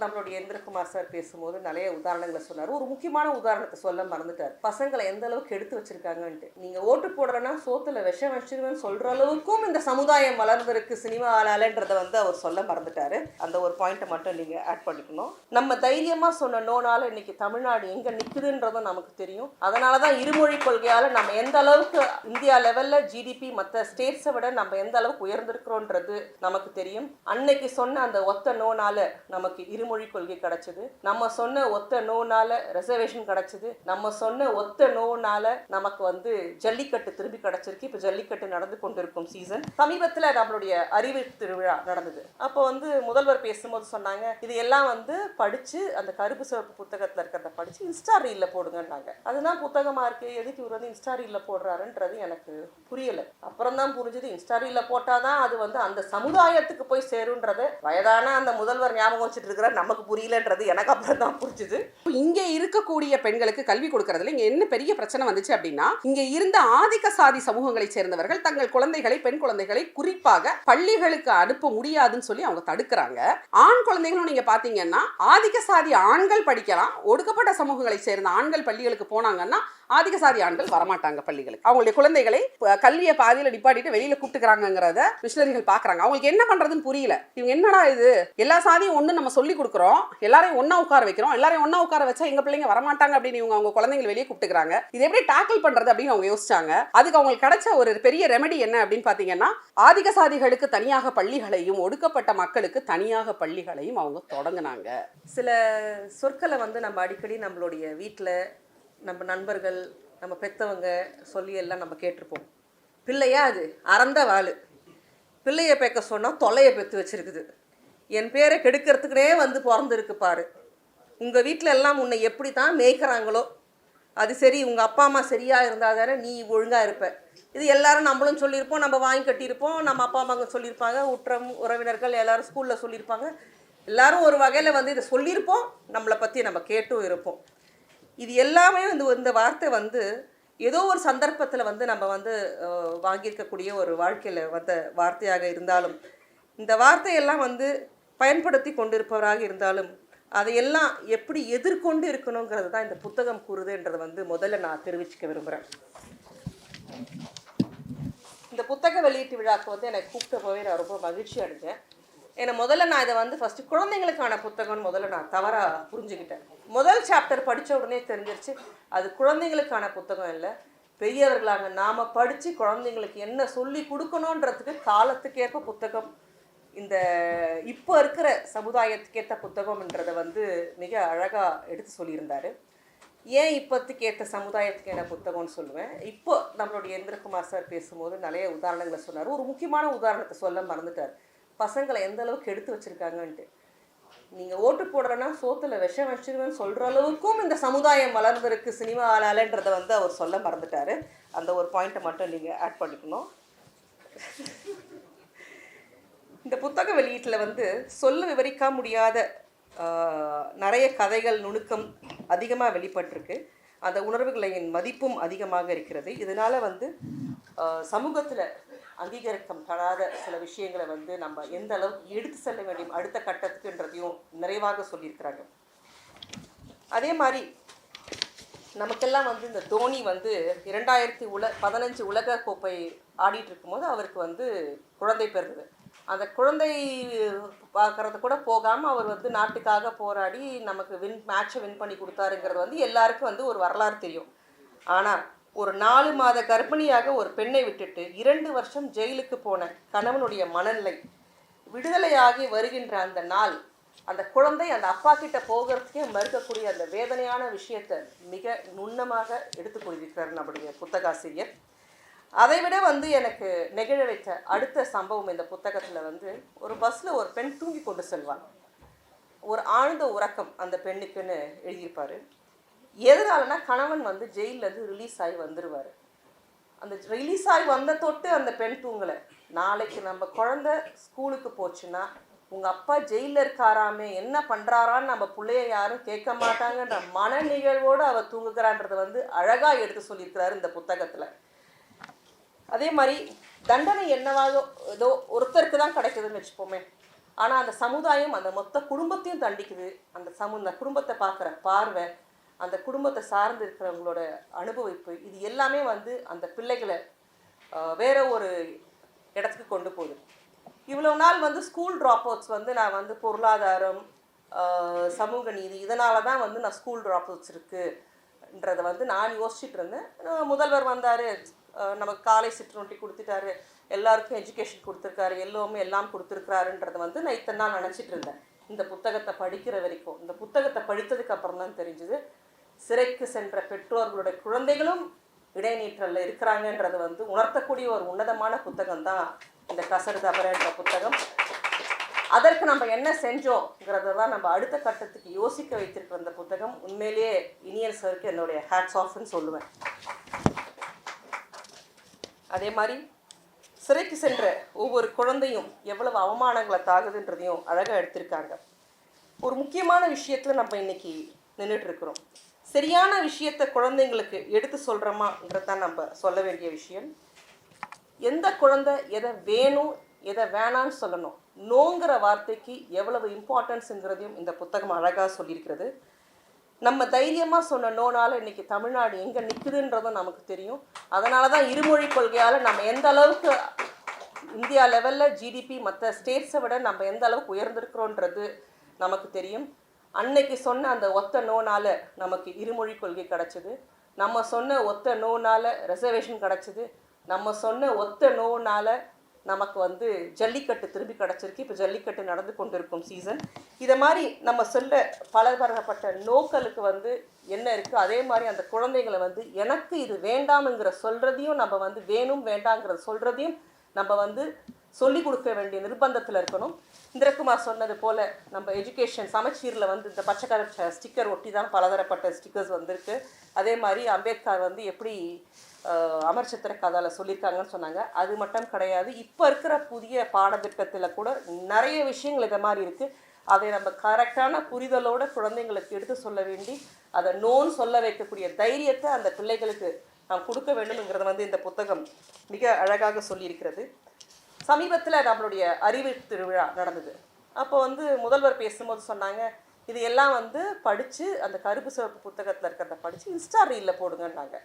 நம்மளுடைய இந்திரகுமார் சார் பேசும்போது நிறைய உதாரணங்களை சொன்னார். ஒரு முக்கியமான உதாரணத்தை சொல்ல மறந்துட்டார். பசங்களை எந்த அளவுக்கு எடுத்து வச்சிருக்காங்கன்ட்டு. நீங்க ஓட்டு போடுறேன்னா சோத்துல விஷம் வச்சிருவேன்னு சொல்ற அளவுக்கும் இந்த சமுதாயம் வளர்ந்திருக்கு சினிமாலன்றதை அவர் சொல்ல மறந்துட்டாரு. அந்த ஒரு பாயிண்ட்டை மட்டும் நீங்க ஆட் பண்ணிக்கணும். நம்ம தைரியமா சொன்ன நோனால இன்னைக்கு தமிழ்நாடு எங்க நிக்குதுன்றதும் நமக்கு தெரியும். அதனாலதான் இருமொழி கொள்கையால நம்ம எந்த அளவுக்கு இந்தியா லெவல்ல ஜிடிபி மற்ற ஸ்டேட்ஸை விட நம்ம எந்த அளவுக்கு உயர்ந்திருக்கிறோன்றது நமக்கு தெரியும். அன்னைக்கு சொன்ன அந்த ஒத்த நோனால நமக்கு இருமொழி கொள்கை கிடைச்சது. நம்ம சொன்ன ஒத்த நோனால ரிசர்வேஷன் கிடைச்சது. நம்ம சொன்ன ஒத்த நோனால நமக்கு ஜல்லிக்கட்டு திரும்பி கிடைச்சிருக்கு. இப்ப ஜல்லிக்கட்டு நடந்து கொண்டிருக்கும் சீசன். சமீபத்துல நம்மளுடைய அறிவு திருவிழா நடந்தது. அப்போ முதல்வர் பேசும்போது சொன்னாங்க, இது எல்லாம் படிச்சு அந்த கருப்பு சிவப்பு புத்தகத்துல இருக்கிறத படிச்சு இன்ஸ்டா ரீல்ல போடுங்கன்னாங்க. அதுதான் புத்தகமா இருக்கு, எதுக்கு இவர் இன்ஸ்டா ரீல்ல போடுறாருன்றது எனக்கு புரியல. அப்புறம் தான் புரிஞ்சது, இன்ஸ்டா ரீல்ல போட்டாதான் அது அந்த சமுதாயத்துக்கு போய் சேருன்றது வயதான அந்த முதல்வர் ஞாபகம் வச்சுட்டு இருக்கிற நமக்கு புரியலன்றது எனக்கு அப்புறம் தான் புரிஞ்சுது. இங்க இருக்கக்கூடிய பெண்களுக்கு கல்வி கொடுக்கறதுல இங்க என்ன பெரிய பிரச்சனை வந்துச்சு அப்படின்னா, இங்க இருந்த ஆதிக்க சாதி சமூகங்களை சேர்ந்தவர்கள் தங்கள் குழந்தைகளை, பெண் குழந்தைகளை குறிப்பாக பள்ளிகளுக்கு அனுப்ப முடியாதுன்னு சொல்லி அவங்க தடுக்கிறாங்க. ஆண் குழந்தைகளும் நீங்க பாத்தீங்கன்னா ஆதிக்க சாதி ஆண்கள் படிக்கலாம், ஒடுக்கப்பட்ட சமூகங்களை சேர்ந்த ஆண்கள் பள்ளிகளுக்கு போனாங்கன்னா ஆதிக்க சாதி ஆண்கள் வரமாட்டாங்க பள்ளிகளுக்கு. அவங்களுடைய குழந்தைகளை கல்வியை பாதியில நிப்பாட்டிட்டு வெளியில கூப்பிட்டுக்கிறாங்கிறத மிஷனரிகள் பாக்குறாங்க. அவங்களுக்கு என்ன பண்றதுன்னு புரியல. இவங்க என்னடா இது, எல்லா சாதியும் ஒண்ணு நம்ம சொல்லி கொடுக்குறோம், எல்லாரையும் ஒண்ணா உட்கார வைக்கிறோம், எல்லாரையும் ஒண்ணா உட்கார வச்சா எங்க பிள்ளைங்க வரமாட்டாங்க அப்படின்னு இவங்க அவங்க குழந்தைங்களை வெளியே கூப்பிட்டுக்கிறாங்க. இது எப்படி டேக்கிள் பண்றது அப்படின்னு அவங்க யோசிச்சாங்க. அதுக்கு அவங்களுக்கு கிடைச்ச ஒரு பெரிய ரெமெடி என்ன அப்படின்னு பாத்தீங்கன்னா, ஆதிக்க சாதிகளுக்கு தனியாக பள்ளிகளையும் ஒடுக்கப்பட்ட மக்களுக்கு தனியாக பள்ளிகளையும் அவங்க தொடங்கினாங்க. சில சொற்களை நம்ம அடிக்கடி நம்மளுடைய வீட்டுல நம்ம நண்பர்கள், நம்ம பெற்றவங்க சொல்லி எல்லாம் நம்ம கேட்டிருப்போம். பிள்ளையா அது அறந்த வாள், பிள்ளைய பேக்க சொன்னால் தொல்லையை பெற்று வச்சிருக்குது, என் பேரை கெடுக்கிறதுக்குனே பிறந்திருக்கு பாரு, உங்கள் வீட்டில் எல்லாம் உன்னை எப்படி தான் மேய்க்கிறாங்களோ அது சரி, உங்கள் அப்பா அம்மா சரியாக இருந்தால் தானே நீ ஒழுங்காக இருப்ப. இது எல்லாரும் நம்மளும் சொல்லியிருப்போம், நம்ம வாங்கி கட்டியிருப்போம், நம்ம அப்பா அம்மாங்க சொல்லியிருப்பாங்க, உற்றம் உறவினர்கள் எல்லாரும் ஸ்கூலில் சொல்லியிருப்பாங்க, எல்லாரும் ஒரு வகையில் இதை சொல்லியிருப்போம், நம்மளை பற்றி நம்ம கேட்டும் இருப்போம். இது எல்லாமே இந்த வார்த்தை ஏதோ ஒரு சந்தர்ப்பத்தில் நம்ம வாங்கியிருக்கக்கூடிய ஒரு வாழ்க்கையில் வார்த்தையாக இருந்தாலும், இந்த வார்த்தையெல்லாம் பயன்படுத்தி கொண்டிருப்பவராக இருந்தாலும் அதையெல்லாம் எப்படி எதிர்கொண்டு இருக்கணுங்கிறது தான் இந்த புத்தகம் கூறுதுன்றது முதல்ல நான் தெரிவிச்சுக்க விரும்புகிறேன். இந்த புத்தக வெளியீட்டு விழாக்கு எனக்கு கூப்பிட்ட போவே நான் ரொம்ப மகிழ்ச்சி அடைஞ்சேன். ஏன்னா முதல்ல நான் இதை ஃபஸ்ட்டு குழந்தைங்களுக்கான புத்தகம்னு முதல்ல நான் தவறாக புரிஞ்சுக்கிட்டேன். முதல் சாப்டர் படித்த உடனே தெரிஞ்சிருச்சு அது குழந்தைங்களுக்கான புத்தகம் இல்லை, பெரியவர்களாக நாம் படித்து குழந்தைங்களுக்கு என்ன சொல்லி கொடுக்கணுன்றதுக்கு காலத்துக்கேற்ப புத்தகம், இந்த இப்போ இருக்கிற சமுதாயத்துக்கேற்ற புத்தகம்ன்றதை மிக அழகாக எடுத்து சொல்லியிருந்தார். ஏன் இப்போத்துக்கு ஏற்ற சமுதாயத்துக்கு என்ன புத்தகம்னு சொல்லுவேன். இப்போ நம்மளுடைய இந்திரகுமார் சார் பேசும்போது நிறைய உதாரணங்களை சொன்னார். ஒரு முக்கியமான உதாரணத்தை சொல்ல மறந்துட்டார். பசங்களை எந்த அளவுக்கு எடுத்து வச்சிருக்காங்கன்ட்டு. நீங்கள் ஓட்டு போடுறேன்னா சோத்துல விஷம் வச்சிருவேன்னு சொல்கிற அளவுக்கும் இந்த சமுதாயம் வளர்ந்திருக்கு சினிமாலன்றதை அவர் சொல்ல மறந்துட்டார். அந்த ஒரு பாயிண்ட்டை மட்டும் நீங்கள் ஆட் பண்ணிக்கணும். இந்த புத்தக வெளியீட்டில் சொல்ல விவரிக்க முடியாத நிறைய கதைகள் நுணுக்கம் அதிகமாக வெளிப்பட்டிருக்கு. அந்த உணர்வுகளின் மதிப்பும் அதிகமாக இருக்கிறது. இதனால் சமூகத்தில் அங்கீகரிக்கப்படாத சில விஷயங்களை நம்ம எந்த அளவுக்கு எடுத்து செல்ல வேண்டும் அடுத்த கட்டத்துக்குன்றதையும் நிறைவாக சொல்லியிருக்கிறாங்க. அதே மாதிரி நமக்கெல்லாம் இந்த தோனி 2015 உலக கோப்பை ஆடிட்டு இருக்கும்போது அவருக்கு குழந்தை பிறந்தது. அந்த குழந்தை பார்க்கறது கூட போகாமல் அவர் நாட்டுக்காக போராடி நமக்கு மேட்சை வின் பண்ணி கொடுத்தாருங்கிறது எல்லாருக்கும் ஒரு வரலாறு தெரியும். ஆனால் ஒரு 4 மாத கர்ப்பிணியாக ஒரு பெண்ணை விட்டுட்டு 2 வருஷம் ஜெயிலுக்கு போன கணவனுடைய மனநிலை, விடுதலையாகி வருகின்ற அந்த நாள், அந்த குழந்தை அந்த அப்பா கிட்ட போகிறதுக்கே மறுக்கக்கூடிய அந்த வேதனையான விஷயத்தை மிக நுண்ணமாக எடுத்து கூறியிருக்கிறார் நம்முடைய புத்தகாசிரியர். அதை விட எனக்கு நெகிழ வைத்த அடுத்த சம்பவம் இந்த புத்தகத்தில் ஒரு பஸ்ஸில் ஒரு பெண் தூங்கி கொண்டு செல்வார். ஒரு ஆழ்ந்த உறக்கம் அந்த பெண்ணுக்குன்னு எழுதியிருப்பார். எதனாலனா கணவன் ஜெயிலேருந்து ரிலீஸ் ஆகி வந்துடுவார். அந்த ரிலீஸ் ஆகி வந்த தொட்டு அந்த பெண் தூங்கலை. நாளைக்கு நம்ம குழந்தை ஸ்கூலுக்கு போச்சுன்னா உங்கள் அப்பா ஜெயிலில் இருக்காராமே, என்ன பண்ணுறாரான்னு நம்ம பிள்ளைய யாரும் கேட்க மாட்டாங்கன்ற மன நிகழ்வோடு அவர் தூங்குகிறான்றது அழகாக எடுத்து சொல்லியிருக்கிறாரு இந்த புத்தகத்தில். அதே மாதிரி தண்டனை என்னவாக ஏதோ ஒருத்தருக்கு தான் கிடைக்குதுன்னு வச்சுப்போமே, ஆனால் அந்த சமுதாயம் அந்த மொத்த குடும்பத்தையும் தண்டிக்குது. அந்த குடும்பத்தை பார்க்குற பார்வை, அந்த குடும்பத்தை சார்ந்து இருக்கிறவங்களோட அனுபவிப்பு, இது எல்லாமே வந்து அந்த பிள்ளைகளை வேற ஒரு இடத்துக்கு கொண்டு போகுது. இவ்வளோ நாள் வந்து ஸ்கூல் ட்ராப் அவுட்ஸ் வந்து நான் வந்து பொருளாதாரம், சமூக நீதி, இதனால தான் வந்து நான் ஸ்கூல் ட்ராப் அவுட்ஸ் இருக்குன்றதை வந்து நான் யோசிச்சுட்டு இருந்தேன். முதல்வர் வந்தார், நமக்கு காலை சிற்றுண்டி கொடுத்துட்டாரு, எல்லாருக்கும் எஜுகேஷன் கொடுத்துருக்காரு, எல்லாம் கொடுத்துருக்காருன்றதை வந்து நான் இத்தனை நாள் நினச்சிட்டு இருந்தேன். இந்த புத்தகத்தை படிக்கிற வரைக்கும், இந்த புத்தகத்தை படித்ததுக்கு அப்புறம் தான் தெரிஞ்சுது சிறைக்கு சென்ற பெற்றோர்களுடைய குழந்தைகளும் இடைநீற்றல்ல இருக்கிறாங்கன்றது வந்து உணர்த்தக்கூடிய ஒரு உன்னதமான புத்தகம் தான் இந்த கசடு தபரன்ற புத்தகம். அதற்கு நம்ம என்ன செஞ்சோங்கிறத தான் நம்ம அடுத்த கட்டத்துக்கு யோசிக்க வைத்திருக்கிற இந்த புத்தகம். உண்மையிலேயே இனியன் சருக்கு என்னுடைய ஹேட்ஸ் ஆஃப்னு சொல்லுவேன். அதே மாதிரி சிறைக்கு சென்ற ஒவ்வொரு குழந்தையும் எவ்வளவு அவமானங்களை தாகுதுன்றதையும் அழகாக எடுத்திருக்காங்க. ஒரு முக்கியமான விஷயத்தில் நம்ம இன்னைக்கு நின்றுட்டு இருக்கிறோம். சரியான விஷயத்தை குழந்தைங்களுக்கு எடுத்து சொல்கிறோமான்றது தான் நம்ம சொல்ல வேண்டிய விஷயம். எந்த குழந்தை எதை வேணும் எதை வேணான்னு சொல்லணும், நோங்கிற வார்த்தைக்கு எவ்வளவு இம்பார்ட்டன்ஸுங்கிறதையும் இந்த புத்தகம் அழகாக சொல்லியிருக்கிறது. நம்ம தைரியமாக சொன்ன நோனால இன்றைக்கி தமிழ்நாடு எங்கே நிற்குதுன்றதும் நமக்கு தெரியும். அதனால தான் இருமொழி கொள்கையால் நம்ம எந்த அளவுக்கு இந்தியா லெவலில் ஜிடிபி மற்ற ஸ்டேட்ஸை விட நம்ம எந்த அளவுக்கு உயர்ந்திருக்கிறோன்றது நமக்கு தெரியும். அன்னைக்கு சொன்ன அந்த ஒத்த நோனால் நமக்கு இருமொழி கொள்கை கிடச்சிது. நம்ம சொன்ன ஒத்த நோனால் ரிசர்வேஷன் கிடச்சிது. நம்ம சொன்ன ஒத்த நோனால் நமக்கு வந்து ஜல்லிக்கட்டு திரும்பி கிடச்சிருக்கு. இப்போ ஜல்லிக்கட்டு நடந்து கொண்டிருக்கும் சீசன். இதை மாதிரி நம்ம சொல்ல பலதரப்பட்ட நோக்களுக்கு வந்து என்ன இருக்குது, அதே மாதிரி அந்த குழந்தைங்களை வந்து எனக்கு இது வேண்டாம்ங்கிற சொல்கிறதையும் நம்ம வந்து வேணும் வேண்டாங்கிற சொல்கிறதையும் நம்ம வந்து சொல்லிக் கொடுக்க வேண்டிய நிர்பந்தத்தில் இருக்கணும். இந்திரகுமார் சொன்னது போல் நம்ம எஜுகேஷன் சமச்சீரில் வந்து இந்த பச்சை கலர் ஸ்டிக்கர் ஒட்டி தான் பலதரப்பட்ட ஸ்டிக்கர்ஸ் வந்திருக்கு. அதே மாதிரி அம்பேத்கர் வந்து எப்படி அமர்சித்திர கதாவில் சொல்லியிருக்காங்கன்னு சொன்னாங்க. அது மட்டும் கிடையாது, இப்போ இருக்கிற புதிய பாடத்திட்டத்தில் கூட நிறைய விஷயங்கள் இதை மாதிரி இருக்குது. அதை நம்ம கரெக்டான புரிதலோடு குழந்தைங்களுக்கு எடுத்து சொல்ல வேண்டி அதை நோன் சொல்ல வைக்கக்கூடிய தைரியத்தை அந்த பிள்ளைகளுக்கு நாம் கொடுக்க வேண்டும்ங்கிறத வந்து இந்த புத்தகம் மிக அழகாக சொல்லியிருக்கிறது. சமீபத்தில் நம்மளுடைய அறிவு திருவிழா நடந்தது. அப்போ வந்து முதல்வர் பேசும்போது சொன்னாங்க, இது எல்லாம் வந்து படித்து அந்த கருப்பு சிவப்பு புத்தகத்தில் இருக்கிறத படித்து இன்ஸ்டா ரீலில் போடுங்கன்னாங்க.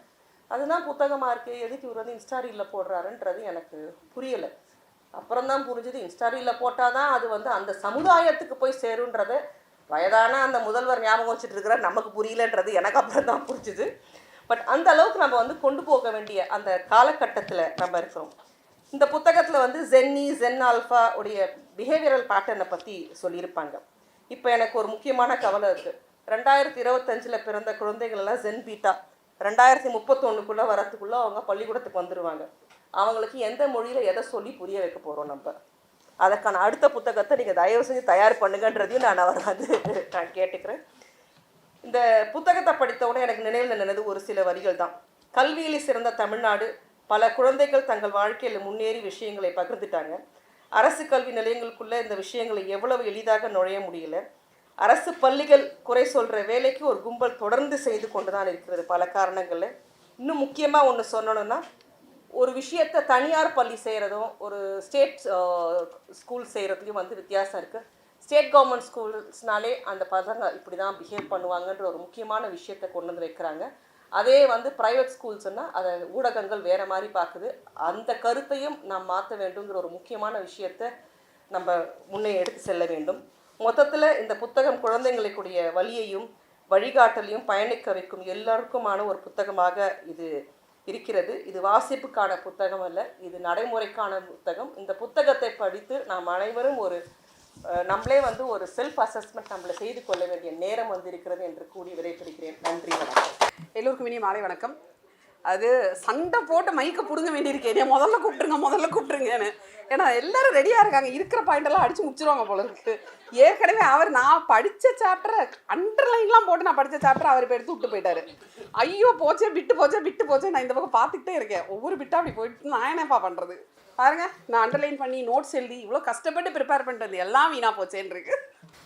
அதுதான் புத்தகமாக இருக்குது, எதுக்கு இவர் வந்து இன்ஸ்டா ரீலில் போடுறாருன்றது எனக்கு புரியலை. அப்புறம் தான் புரிஞ்சுது, இன்ஸ்டா ரீலில் போட்டால் தான் அது வந்து அந்த சமுதாயத்துக்கு போய் சேருன்றது வயதான அந்த முதல்வர் ஞாபகம் வச்சுட்டு இருக்கிறார், நமக்கு புரியலன்றது எனக்கு அப்புறம் தான் புரிஞ்சுது. பட் அந்த அளவுக்கு நம்ம வந்து கொண்டு போக வேண்டிய அந்த காலகட்டத்தில் நம்ம இருக்கிறோம். இந்த புத்தகத்தில் வந்து ஜென் ஆல்ஃபா உடைய பிஹேவியரல் பேட்டர்னை பற்றி சொல்லியிருப்பாங்க. இப்போ எனக்கு ஒரு முக்கியமான கவலை இருக்குது. 2025 பிறந்த குழந்தைகளெல்லாம் ஜென் பீட்டா 2031 வரத்துக்குள்ளே அவங்க பள்ளிக்கூடத்துக்கு வந்துடுவாங்க. அவங்களுக்கு எந்த மொழியில் எதை சொல்லி புரிய வைக்க போகிறோம் நம்ம? அதற்கான அடுத்த புத்தகத்தை நீங்கள் தயவு செஞ்சு தயார் பண்ணுங்கன்றதையும் நான் அவர் வந்து நான் கேட்டுக்கிறேன். இந்த புத்தகத்தை படித்தவுடனே எனக்கு நினைவில் நினைவு ஒரு சில வரிகள் தான். கல்வியில் சிறந்த தமிழ்நாடு, பல குழந்தைகள் தங்கள் வாழ்க்கையில் முன்னேறி விஷயங்களை பகிர்ந்துட்டாங்க. அரசு கல்வி நிலையங்களுக்குள்ளே இந்த விஷயங்களை எவ்வளவு எளிதாக நுழைய முடியல. அரசு பள்ளிகள் குறை சொல்கிற வேலைக்கு ஒரு கும்பல் தொடர்ந்து செய்து கொண்டு தான் இருக்கிறது பல காரணங்களில். இன்னும் முக்கியமாக ஒன்று சொல்லணும்னா, ஒரு விஷயத்தை தனியார் பள்ளி செய்கிறதும் ஒரு ஸ்டேட் ஸ்கூல் செய்கிறதுலையும் வந்து வித்தியாசம் இருக்குது. ஸ்டேட் கவர்மெண்ட் ஸ்கூல்ஸ்னாலே அந்த பசங்க இப்படி தான் பிஹேவ் பண்ணுவாங்கன்ற ஒரு முக்கியமான விஷயத்தை கொண்டு வந்து வைக்கிறாங்க. அதே வந்து ப்ரைவேட் ஸ்கூல்ஸ்னால் அதை ஊடகங்கள் வேறு மாதிரி பார்க்குது. அந்த கருத்தையும் நாம் மாற்ற வேண்டுங்கிற ஒரு முக்கியமான விஷயத்தை நம்ம முன்னே எடுத்து செல்ல வேண்டும். மொத்தத்தில் இந்த புத்தகம் குழந்தைங்களுக்குடைய வழியையும் வழிகாட்டலையும் பயணிக்க வைக்கும் எல்லாருக்குமான ஒரு புத்தகமாக இது இருக்கிறது. இது வாசிப்புக்கான புத்தகம் அல்ல, இது நடைமுறைக்கான புத்தகம். இந்த புத்தகத்தை படித்து நாம் அனைவரும் நம்மளே வந்து ஒரு செல்ஃப் அசஸ்மெண்ட் நம்மளை செய்து கொள்ள வேண்டிய நேரம் வந்து இருக்கிறது என்று கூறி விடைபெறுகிறேன். நன்றி, வணக்கம். எல்லோருக்கும் இனிய மாலை வணக்கம். அது சண்டை போட்டு மைக்க பிடுங்க வேண்டியிருக்கேன், முதல்ல கூப்பிட்டுருங்கன்னு. ஏன்னா எல்லாரும் ரெடியாக இருக்காங்க, இருக்கிற பாயிண்டெல்லாம் அடித்து முடிச்சிருவாங்க போல இருக்கு. ஏற்கனவே நான் படித்த சாப்டரை அண்டர்லைன்லாம் போட்டு நான் படித்த சாப்டரை அவர் இப்போ எடுத்து விட்டு போயிட்டாரு. ஐயோ போச்சே, விட்டு போச்சே. நான் இந்த பக்கம் பார்த்துக்கிட்டே இருக்கேன், ஒவ்வொரு பிட்டாக அப்படி போயிட்டு நான் என்னப்பா பண்ணுறது பாருங்க. நான் அண்டர்லைன் பண்ணி நோட்ஸ் எழுதி இவ்வளோ கஷ்டப்பட்டு ப்ரிப்பேர் பண்ணிட்டு எல்லாம் வீணாக போச்சேன்னு இருக்கு.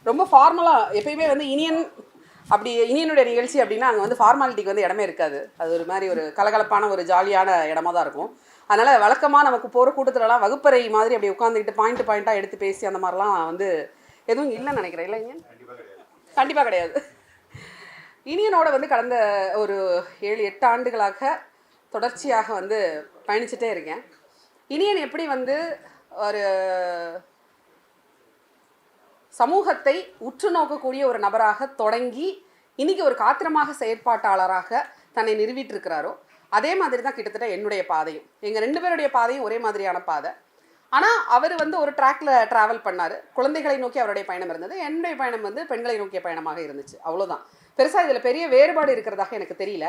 ரொம்ப ஃபார்மலாக எப்பயுமே வந்து இனியனுடைய நிகழ்ச்சி அப்படின்னா அங்கே வந்து ஃபார்மாலிட்டிக்கு வந்து இடமே இருக்காது. அது ஒரு மாதிரி ஒரு கலகலப்பான ஒரு ஜாலியான இடமா தான் இருக்கும். அதனால் வழக்கமாக நமக்கு போகிற கூட்டத்துலலாம் வகுப்பறை மாதிரி அப்படி உட்காந்துக்கிட்டு பாயிண்ட்டாக எடுத்து பேசி அந்த மாதிரிலாம் வந்து எதுவும் இல்லைன்னு நினைக்கிறேன். இல்லைங்க, கண்டிப்பாக கிடையாது. இனியனோட வந்து கடந்த ஒரு 7-8 ஆண்டுகளாக தொடர்ச்சியாக வந்து பயணிச்சுட்டே இருக்கேன். இனியன் எப்படி வந்து ஒரு சமூகத்தை உற்று நோக்கக்கூடிய ஒரு நபராக தொடங்கி இன்னைக்கு ஒரு காத்திரமாக செயற்பாட்டாளராக தன்னை நிறுவிட்டு இருக்கிறாரோ அதே மாதிரி தான் கிட்டத்தட்ட என்னுடைய பாதையும். எங்கள் 2 பேருடைய பாதையும் ஒரே மாதிரியான பாதை. ஆனால் அவர் வந்து ஒரு ட்ராக்ல ட்ராவல் பண்ணார். குழந்தைகளை நோக்கி அவருடைய பயணம் இருந்தது. என்னுடைய பயணம் வந்து பெண்களை நோக்கிய பயணமாக இருந்துச்சு. அவ்வளோதான். பெருசாக இதில் பெரிய வேறுபாடு இருக்கிறதாக எனக்கு தெரியல.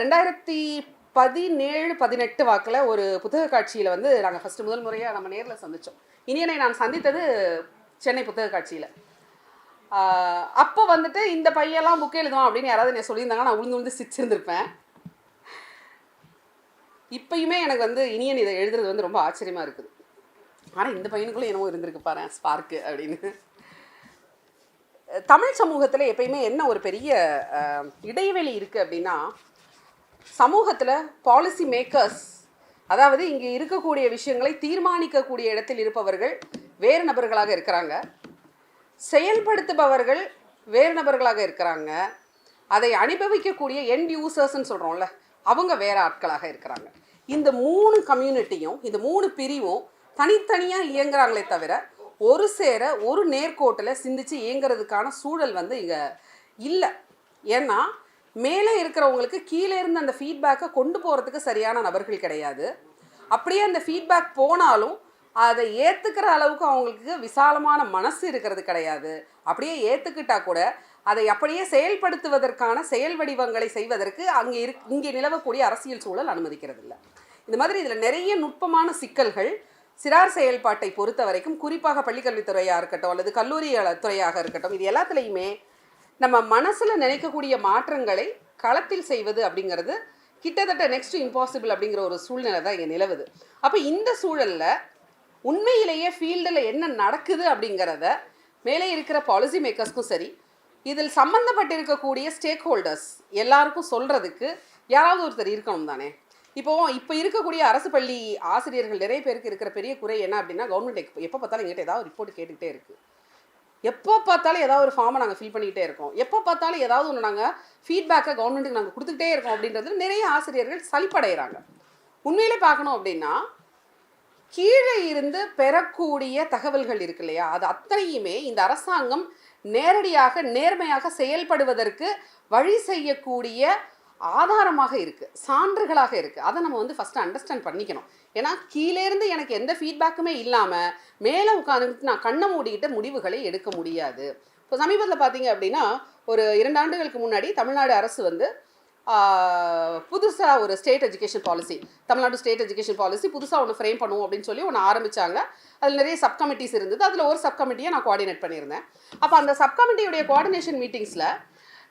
2017-18 வாக்கில் ஒரு புத்தக காட்சியில் வந்து நாங்கள் ஃபஸ்ட்டு முதல் முறையாக நம்ம நேரில் சந்தித்தோம். இனியனை நான் சந்தித்தது சென்னை புத்தக காட்சியில். அப்போ வந்துட்டு இந்த பையெல்லாம் புக் எழுதுவான் அப்படின்னு யாராவது என்ன சொல்லியிருந்தாங்க, நான் உளுந்து சிரிச்சிருந்திருப்பேன். இப்பயுமே எனக்கு வந்து இனியன் இதை எழுதுறது வந்து ரொம்ப ஆச்சரியமாக இருக்குது. ஆனால் இந்த பையனுக்குள்ளே என்னமோ இருந்திருக்கு பாரு ஸ்பார்க்கு அப்படின்னு. தமிழ் சமூகத்தில் எப்பயுமே என்ன ஒரு பெரிய இடைவெளி இருக்குது அப்படின்னா, சமூகத்தில் பாலிசி மேக்கர்ஸ், அதாவது இங்கே இருக்கக்கூடிய விஷயங்களை தீர்மானிக்கக்கூடிய இடத்தில் இருப்பவர்கள் வேறு நபர்களாக இருக்கிறாங்க, செயல்படுத்துபவர்கள் வேறு நபர்களாக இருக்கிறாங்க, அதை அனுபவிக்கக்கூடிய எண்ட் யூசர்ஸ்ன்னு சொல்கிறோம்ல அவங்க வேறு ஆட்களாக இருக்கிறாங்க. இந்த 3 கம்யூனிட்டியும் இந்த 3 பிரிவும் தனித்தனியாக இயங்குறாங்களே தவிர ஒரு சேர ஒரு நேர்கோட்டில் சிந்திச்சு இயங்குறதுக்கான சூழல் வந்து இங்கே இல்லை. ஏன்னா மேலே இருக்கிறவங்களுக்கு கீழே இருந்து அந்த ஃபீட்பேக்கை கொண்டு போகிறதுக்கு சரியான நபர்கள் கிடையாது. அப்படியே அந்த ஃபீட்பேக் போனாலும் அதை ஏற்றுக்கிற அளவுக்கு அவங்களுக்கு விசாலமான மனசு இருக்கிறது கிடையாது. அப்படியே ஏற்றுக்கிட்டா கூட அதை அப்படியே செயல்படுத்துவதற்கான செயல் வடிவங்களை செய்வதற்கு இங்கே நிலவக்கூடிய அரசியல் சூழல் அனுமதிக்கிறது இல்லை. இந்த மாதிரி இதில் நிறைய நுட்பமான சிக்கல்கள் சிறார் செயல்பாட்டை பொறுத்த வரைக்கும், குறிப்பாக பள்ளிக்கல்வித்துறையாக இருக்கட்டும் அல்லது கல்லூரி துறையாக இருக்கட்டும், இது எல்லாத்துலேயுமே நம்ம மனசில் நினைக்கக்கூடிய மாற்றங்களை களத்தில் செய்வது அப்படிங்கிறது கிட்டத்தட்ட நெக்ஸ்ட் இம்பாசிபிள் அப்படிங்கிற ஒரு சூழ்நிலை தான் இங்கே நிலவுது. அப்போ இந்த சூழலில் உண்மையிலேயே ஃபீல்டில் என்ன நடக்குது அப்படிங்கிறத மேலே இருக்கிற பாலிசி மேக்கர்ஸ்க்கும் சரி, இதில் சம்மந்தப்பட்டிருக்கக்கூடிய ஸ்டேக் ஹோல்டர்ஸ் எல்லாருக்கும் சொல்கிறதுக்கு யாராவது ஒருத்தர் இருக்கணும் தானே. இப்போ இருக்கக்கூடிய அரசு பள்ளி ஆசிரியர்கள் நிறைய பேருக்கு இருக்கிற பெரிய குறை என்ன அப்படின்னா, கவர்மெண்ட் எப்போ பார்த்தாலும் எங்கிட்ட ஏதாவது ரிப்போர்ட் கேட்டுக்கிட்டே இருக்குது, எப்போ பார்த்தாலும் ஏதாவது ஒரு ஃபார்மை நாங்கள் ஃபில் பண்ணிக்கிட்டே இருக்கோம், எப்போ பார்த்தாலும் ஏதாவது ஒன்று நாங்கள் ஃபீட்பேக்கை கவர்மெண்ட்டுக்கு நாங்கள் கொடுத்துக்கிட்டே இருக்கோம் அப்படின்றது நிறைய ஆசிரியர்கள் சலிப்படைகிறாங்க. உண்மையிலே பார்க்கணும் அப்படின்னா கீழே இருந்து பெறக்கூடிய தகவல்கள் இருக்கு இல்லையா, அது அத்தனையுமே இந்த அரசாங்கம் நேரடியாக நேர்மையாக செயல்படுவதற்கு வழி செய்யக்கூடிய ஆதாரமாக இருக்குது, சான்றுகளாக இருக்குது. அதை நம்ம வந்து ஃபஸ்ட்டு அண்டர்ஸ்டாண்ட் பண்ணிக்கணும். ஏன்னா கீழேருந்து எனக்கு எந்த ஃபீட்பேக்குமே இல்லாமல் மேலே உட்காந்துட்டு நான் கண்ணை மூடிக்கிட்ட முடிவுகளை எடுக்க முடியாது. இப்போ சமீபத்தில் பார்த்தீங்க அப்படின்னா ஒரு 2 ஆண்டுகளுக்கு முன்னாடி தமிழ்நாடு அரசு வந்து புதுசாக ஒரு state education policy, Tamil Nadu state education policy புதுசாக ஒன்று ஃப்ரேம் பண்ணுவோம் அப்படின்னு சொல்லி ஒன்று ஆரம்பித்தாங்க. அதில் நிறைய சப் கமிட்டிஸ் இருந்தது. அதில் ஒரு சப் கமிட்டியை நான் கோஆர்டினேட் பண்ணியிருந்தேன். அப்போ அந்த சப் கமிட்டியுடைய கோஆர்டினேஷன் மீட்டிங்ஸில்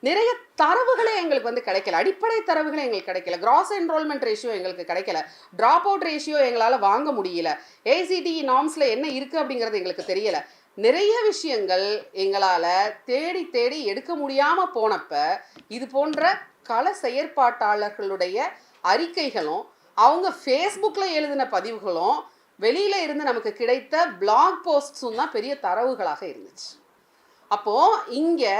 நிறைய தரவுகளே எங்களுக்கு வந்து கிடைக்கல, அடிப்படை தரவுகளே எங்களுக்கு கிடைக்கல. கிராஸ் என்ரோல்மெண்ட் ரேஷியோ எங்களுக்கு கிடைக்கல, ட்ராப் அவுட் ரேஷியோ எங்களால் வாங்க முடியல, ஏசிடிஇ நார்ம்ஸில் என்ன இருக்குது அப்படிங்கிறது எங்களுக்கு தெரியலை. நிறைய விஷயங்கள் எங்களால் தேடி தேடி எடுக்க முடியாமல் போனப்ப இது போன்ற கள செயற்பாட்டாளர்களுடைய அறிக்கைகளும் அவங்க ஃபேஸ்புக்கில் எழுதின பதிவுகளும் வெளியில் இருந்து நமக்கு கிடைத்த பிளாக் போஸ்ட்ஸும் தான் பெரிய தரவுகளாக இருந்துச்சு. அப்போது இங்கே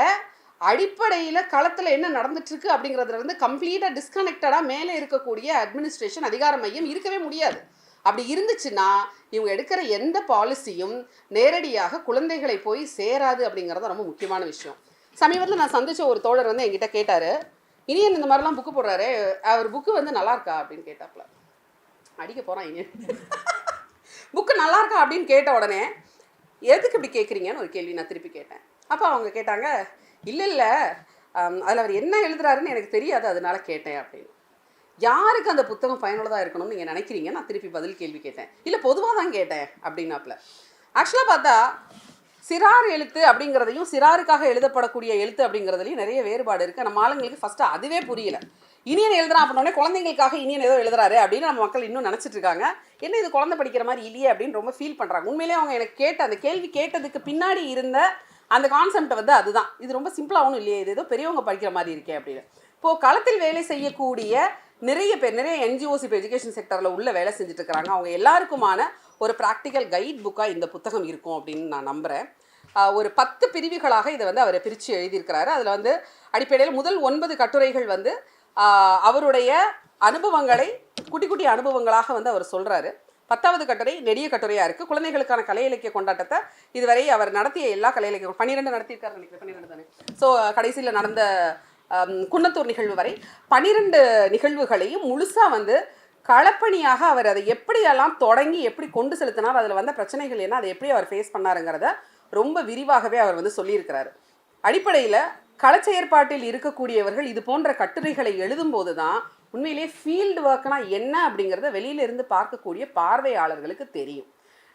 அடிப்படையில் களத்தில் என்ன நடந்துட்டுருக்கு அப்படிங்கிறதுல வந்து கம்ப்ளீட்டாக டிஸ்கனெக்டடாக மேலே இருக்கக்கூடிய அட்மினிஸ்ட்ரேஷன் அதிகார மையம் இருக்கவே முடியாது. அப்படி இருந்துச்சுன்னா இவங்க எடுக்கிற எந்த பாலிசியும் நேரடியாக குழந்தைகளை போய் சேராது அப்படிங்கிறது ரொம்ப முக்கியமான விஷயம். சமீபத்தில் நான் சந்தித்த ஒரு தோழர் வந்து என்கிட்ட கேட்டார், இனியன் இந்த மாதிரிலாம் புக்கு போடுறாரு, அவர் புக்கு வந்து நல்லா இருக்கா அப்படின்னு கேட்டாப்புல. அடிக்க போகிறான் இனியன். புக்கு நல்லா இருக்கா அப்படின்னு கேட்ட உடனே எதுக்கு இப்படி கேட்குறீங்கன்னு ஒரு கேள்வி நான் திருப்பி கேட்டேன். அப்போ அவங்க கேட்டாங்க, இல்லை அதில் அவர் என்ன எழுதுறாருன்னு எனக்கு தெரியாது, அதனால கேட்டேன் அப்படின்னு. யாருக்கு அந்த புத்தகம் பயனுள்ளதாக இருக்கணும்னு நீங்கள் நினைக்கிறீங்க? நான் திருப்பி பதில் கேள்வி கேட்டேன். இல்லை பொதுவாக தான் கேட்டேன் அப்படின்னாப்புல. ஆக்சுவலாக பார்த்தா சிறார் எழுத்து அப்படிங்கிறதையும் சிறாருக்காக எழுதப்படக்கூடிய எழுத்து அப்படிங்கிறதுலையும் நிறைய வேறுபாடு இருக்குது. நம்ம ஆளுங்களுக்கு ஃபஸ்ட்டு அதுவே புரியல. இனியன் எழுதுறான் அப்படின்னோடனே குழந்தைங்களுக்காக இனியன் ஏதோ எழுதுறாரு அப்படின்னு நம்ம மக்கள் இன்னும் நினச்சிட்டு இருக்காங்க. என்ன இது குழந்தை படிக்கிற மாதிரி இல்லையே அப்படின்னு ரொம்ப ஃபீல் பண்ணுறாங்க. உண்மையிலேயே அவங்க எனக்கு கேட்ட அந்த கேள்வி கேட்டதுக்கு பின்னாடி இருந்த அந்த கான்செப்டை வந்து அதுதான், இது ரொம்ப சிம்பிளாக ஒன்றும் இல்லையே, இது ஏதோ பெரியவங்க படிக்கிற மாதிரி இருக்கே அப்படின்னு. இப்போது களத்தில் வேலை செய்யக்கூடிய நிறைய பேர் நிறைய என்ஜிஓஸ் இப்போ எஜுகேஷன் செக்டரில் உள்ள வேலை செஞ்சுட்டு இருக்கிறாங்க. அவங்க எல்லாருக்குமான ஒரு ப்ராக்டிக்கல் கைட் புக்காக இந்த புத்தகம் இருக்கும் அப்படின்னு நான் நம்புகிறேன். ஒரு 10 பிரிவுகளாக இதை வந்து அவர் பிரித்து எழுதியிருக்கிறாரு. அதில் வந்து அடிப்படையில் முதல் 9 கட்டுரைகள் வந்து அவருடைய அனுபவங்களை குட்டி குட்டி அனுபவங்களாக வந்து அவர் சொல்கிறாரு. 10வது கட்டுரை நெடிய கட்டுரையாக இருக்குது. குழந்தைகளுக்கான கலை இலக்கிய கொண்டாட்டத்தை இதுவரை அவர் நடத்திய எல்லா கலை இலக்கிய 12 நடத்தியிருக்காரு நினைக்கிறேன், 12 தானே. ஸோ கடைசியில் நடந்த குன்னத்தூர் நிகழ்வு வரை 12 நிகழ்வுகளையும் முழுசாக வந்து களப்பணியாக அவர் அதை எப்படியெல்லாம் தொடங்கி எப்படி கொண்டு செலுத்தினார், அதில் வந்த பிரச்சனைகள் என்ன, அதை எப்படி அவர் ஃபேஸ் பண்ணாருங்கிறத ரொம்ப விரிவாகவே அவர் வந்து சொல்லியிருக்கிறாரு. அடிப்படையில் களச்செயற்பாட்டில் இருக்கக்கூடியவர்கள் இது போன்ற கட்டுரைகளை எழுதும்போது தான் உண்மையிலேயே ஃபீல்டு ஒர்க்னா என்ன அப்படிங்கிறத வெளியிலிருந்து பார்க்கக்கூடிய பார்வையாளர்களுக்கு தெரியும்.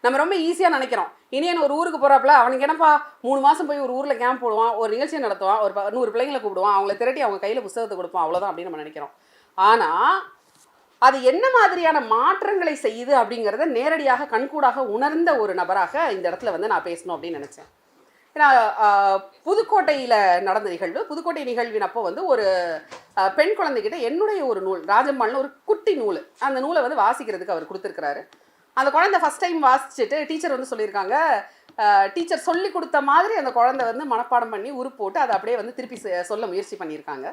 நம்ம ரொம்ப ஈஸியாக நினைக்கிறோம், இனியன் ஒரு ஊருக்கு போகிறாப்புல அவனுக்கு என்னப்பா 3 மாதம் போய் ஒரு ஊரில் கேம்ப் போடுவான், ஒரு நிகழ்ச்சியை நடத்துவான், ஒரு 100 பிள்ளைங்களை கூப்பிடுவான், அவங்கள திரட்டி அவங்க கையில் புத்தகத்தை கொடுப்பான், அவ்வளோதான் அப்படின்னு நம்ம நினைக்கிறோம். ஆனால் அது என்ன மாதிரியான மாற்றங்களை செய்யுது அப்படிங்கிறத நேரடியாக கண்கூடாக உணர்ந்த ஒரு நபராக இந்த இடத்துல வந்து நான் பேசணும் அப்படின்னு நினச்சேன். ஏன்னா புதுக்கோட்டையில் நடந்த நிகழ்வு, புதுக்கோட்டை நிகழ்வின் அப்போ வந்து ஒரு பெண் குழந்தைகிட்ட என்னுடைய ஒரு நூல் ராஜம்மாள்னு ஒரு குட்டி நூல், அந்த நூலை வந்து வாசிக்கிறதுக்கு அவர் கொடுத்துருக்கிறாரு. அந்த குழந்தை ஃபஸ்ட் டைம் வாசிச்சுட்டு டீச்சர் வந்து சொல்லியிருக்காங்க, டீச்சர் சொல்லி கொடுத்த மாதிரி அந்த குழந்தை வந்து மனப்பாடம் பண்ணி உருப்பு போட்டு அதை அப்படியே வந்து திருப்பி சொல்ல முயற்சி பண்ணியிருக்காங்க.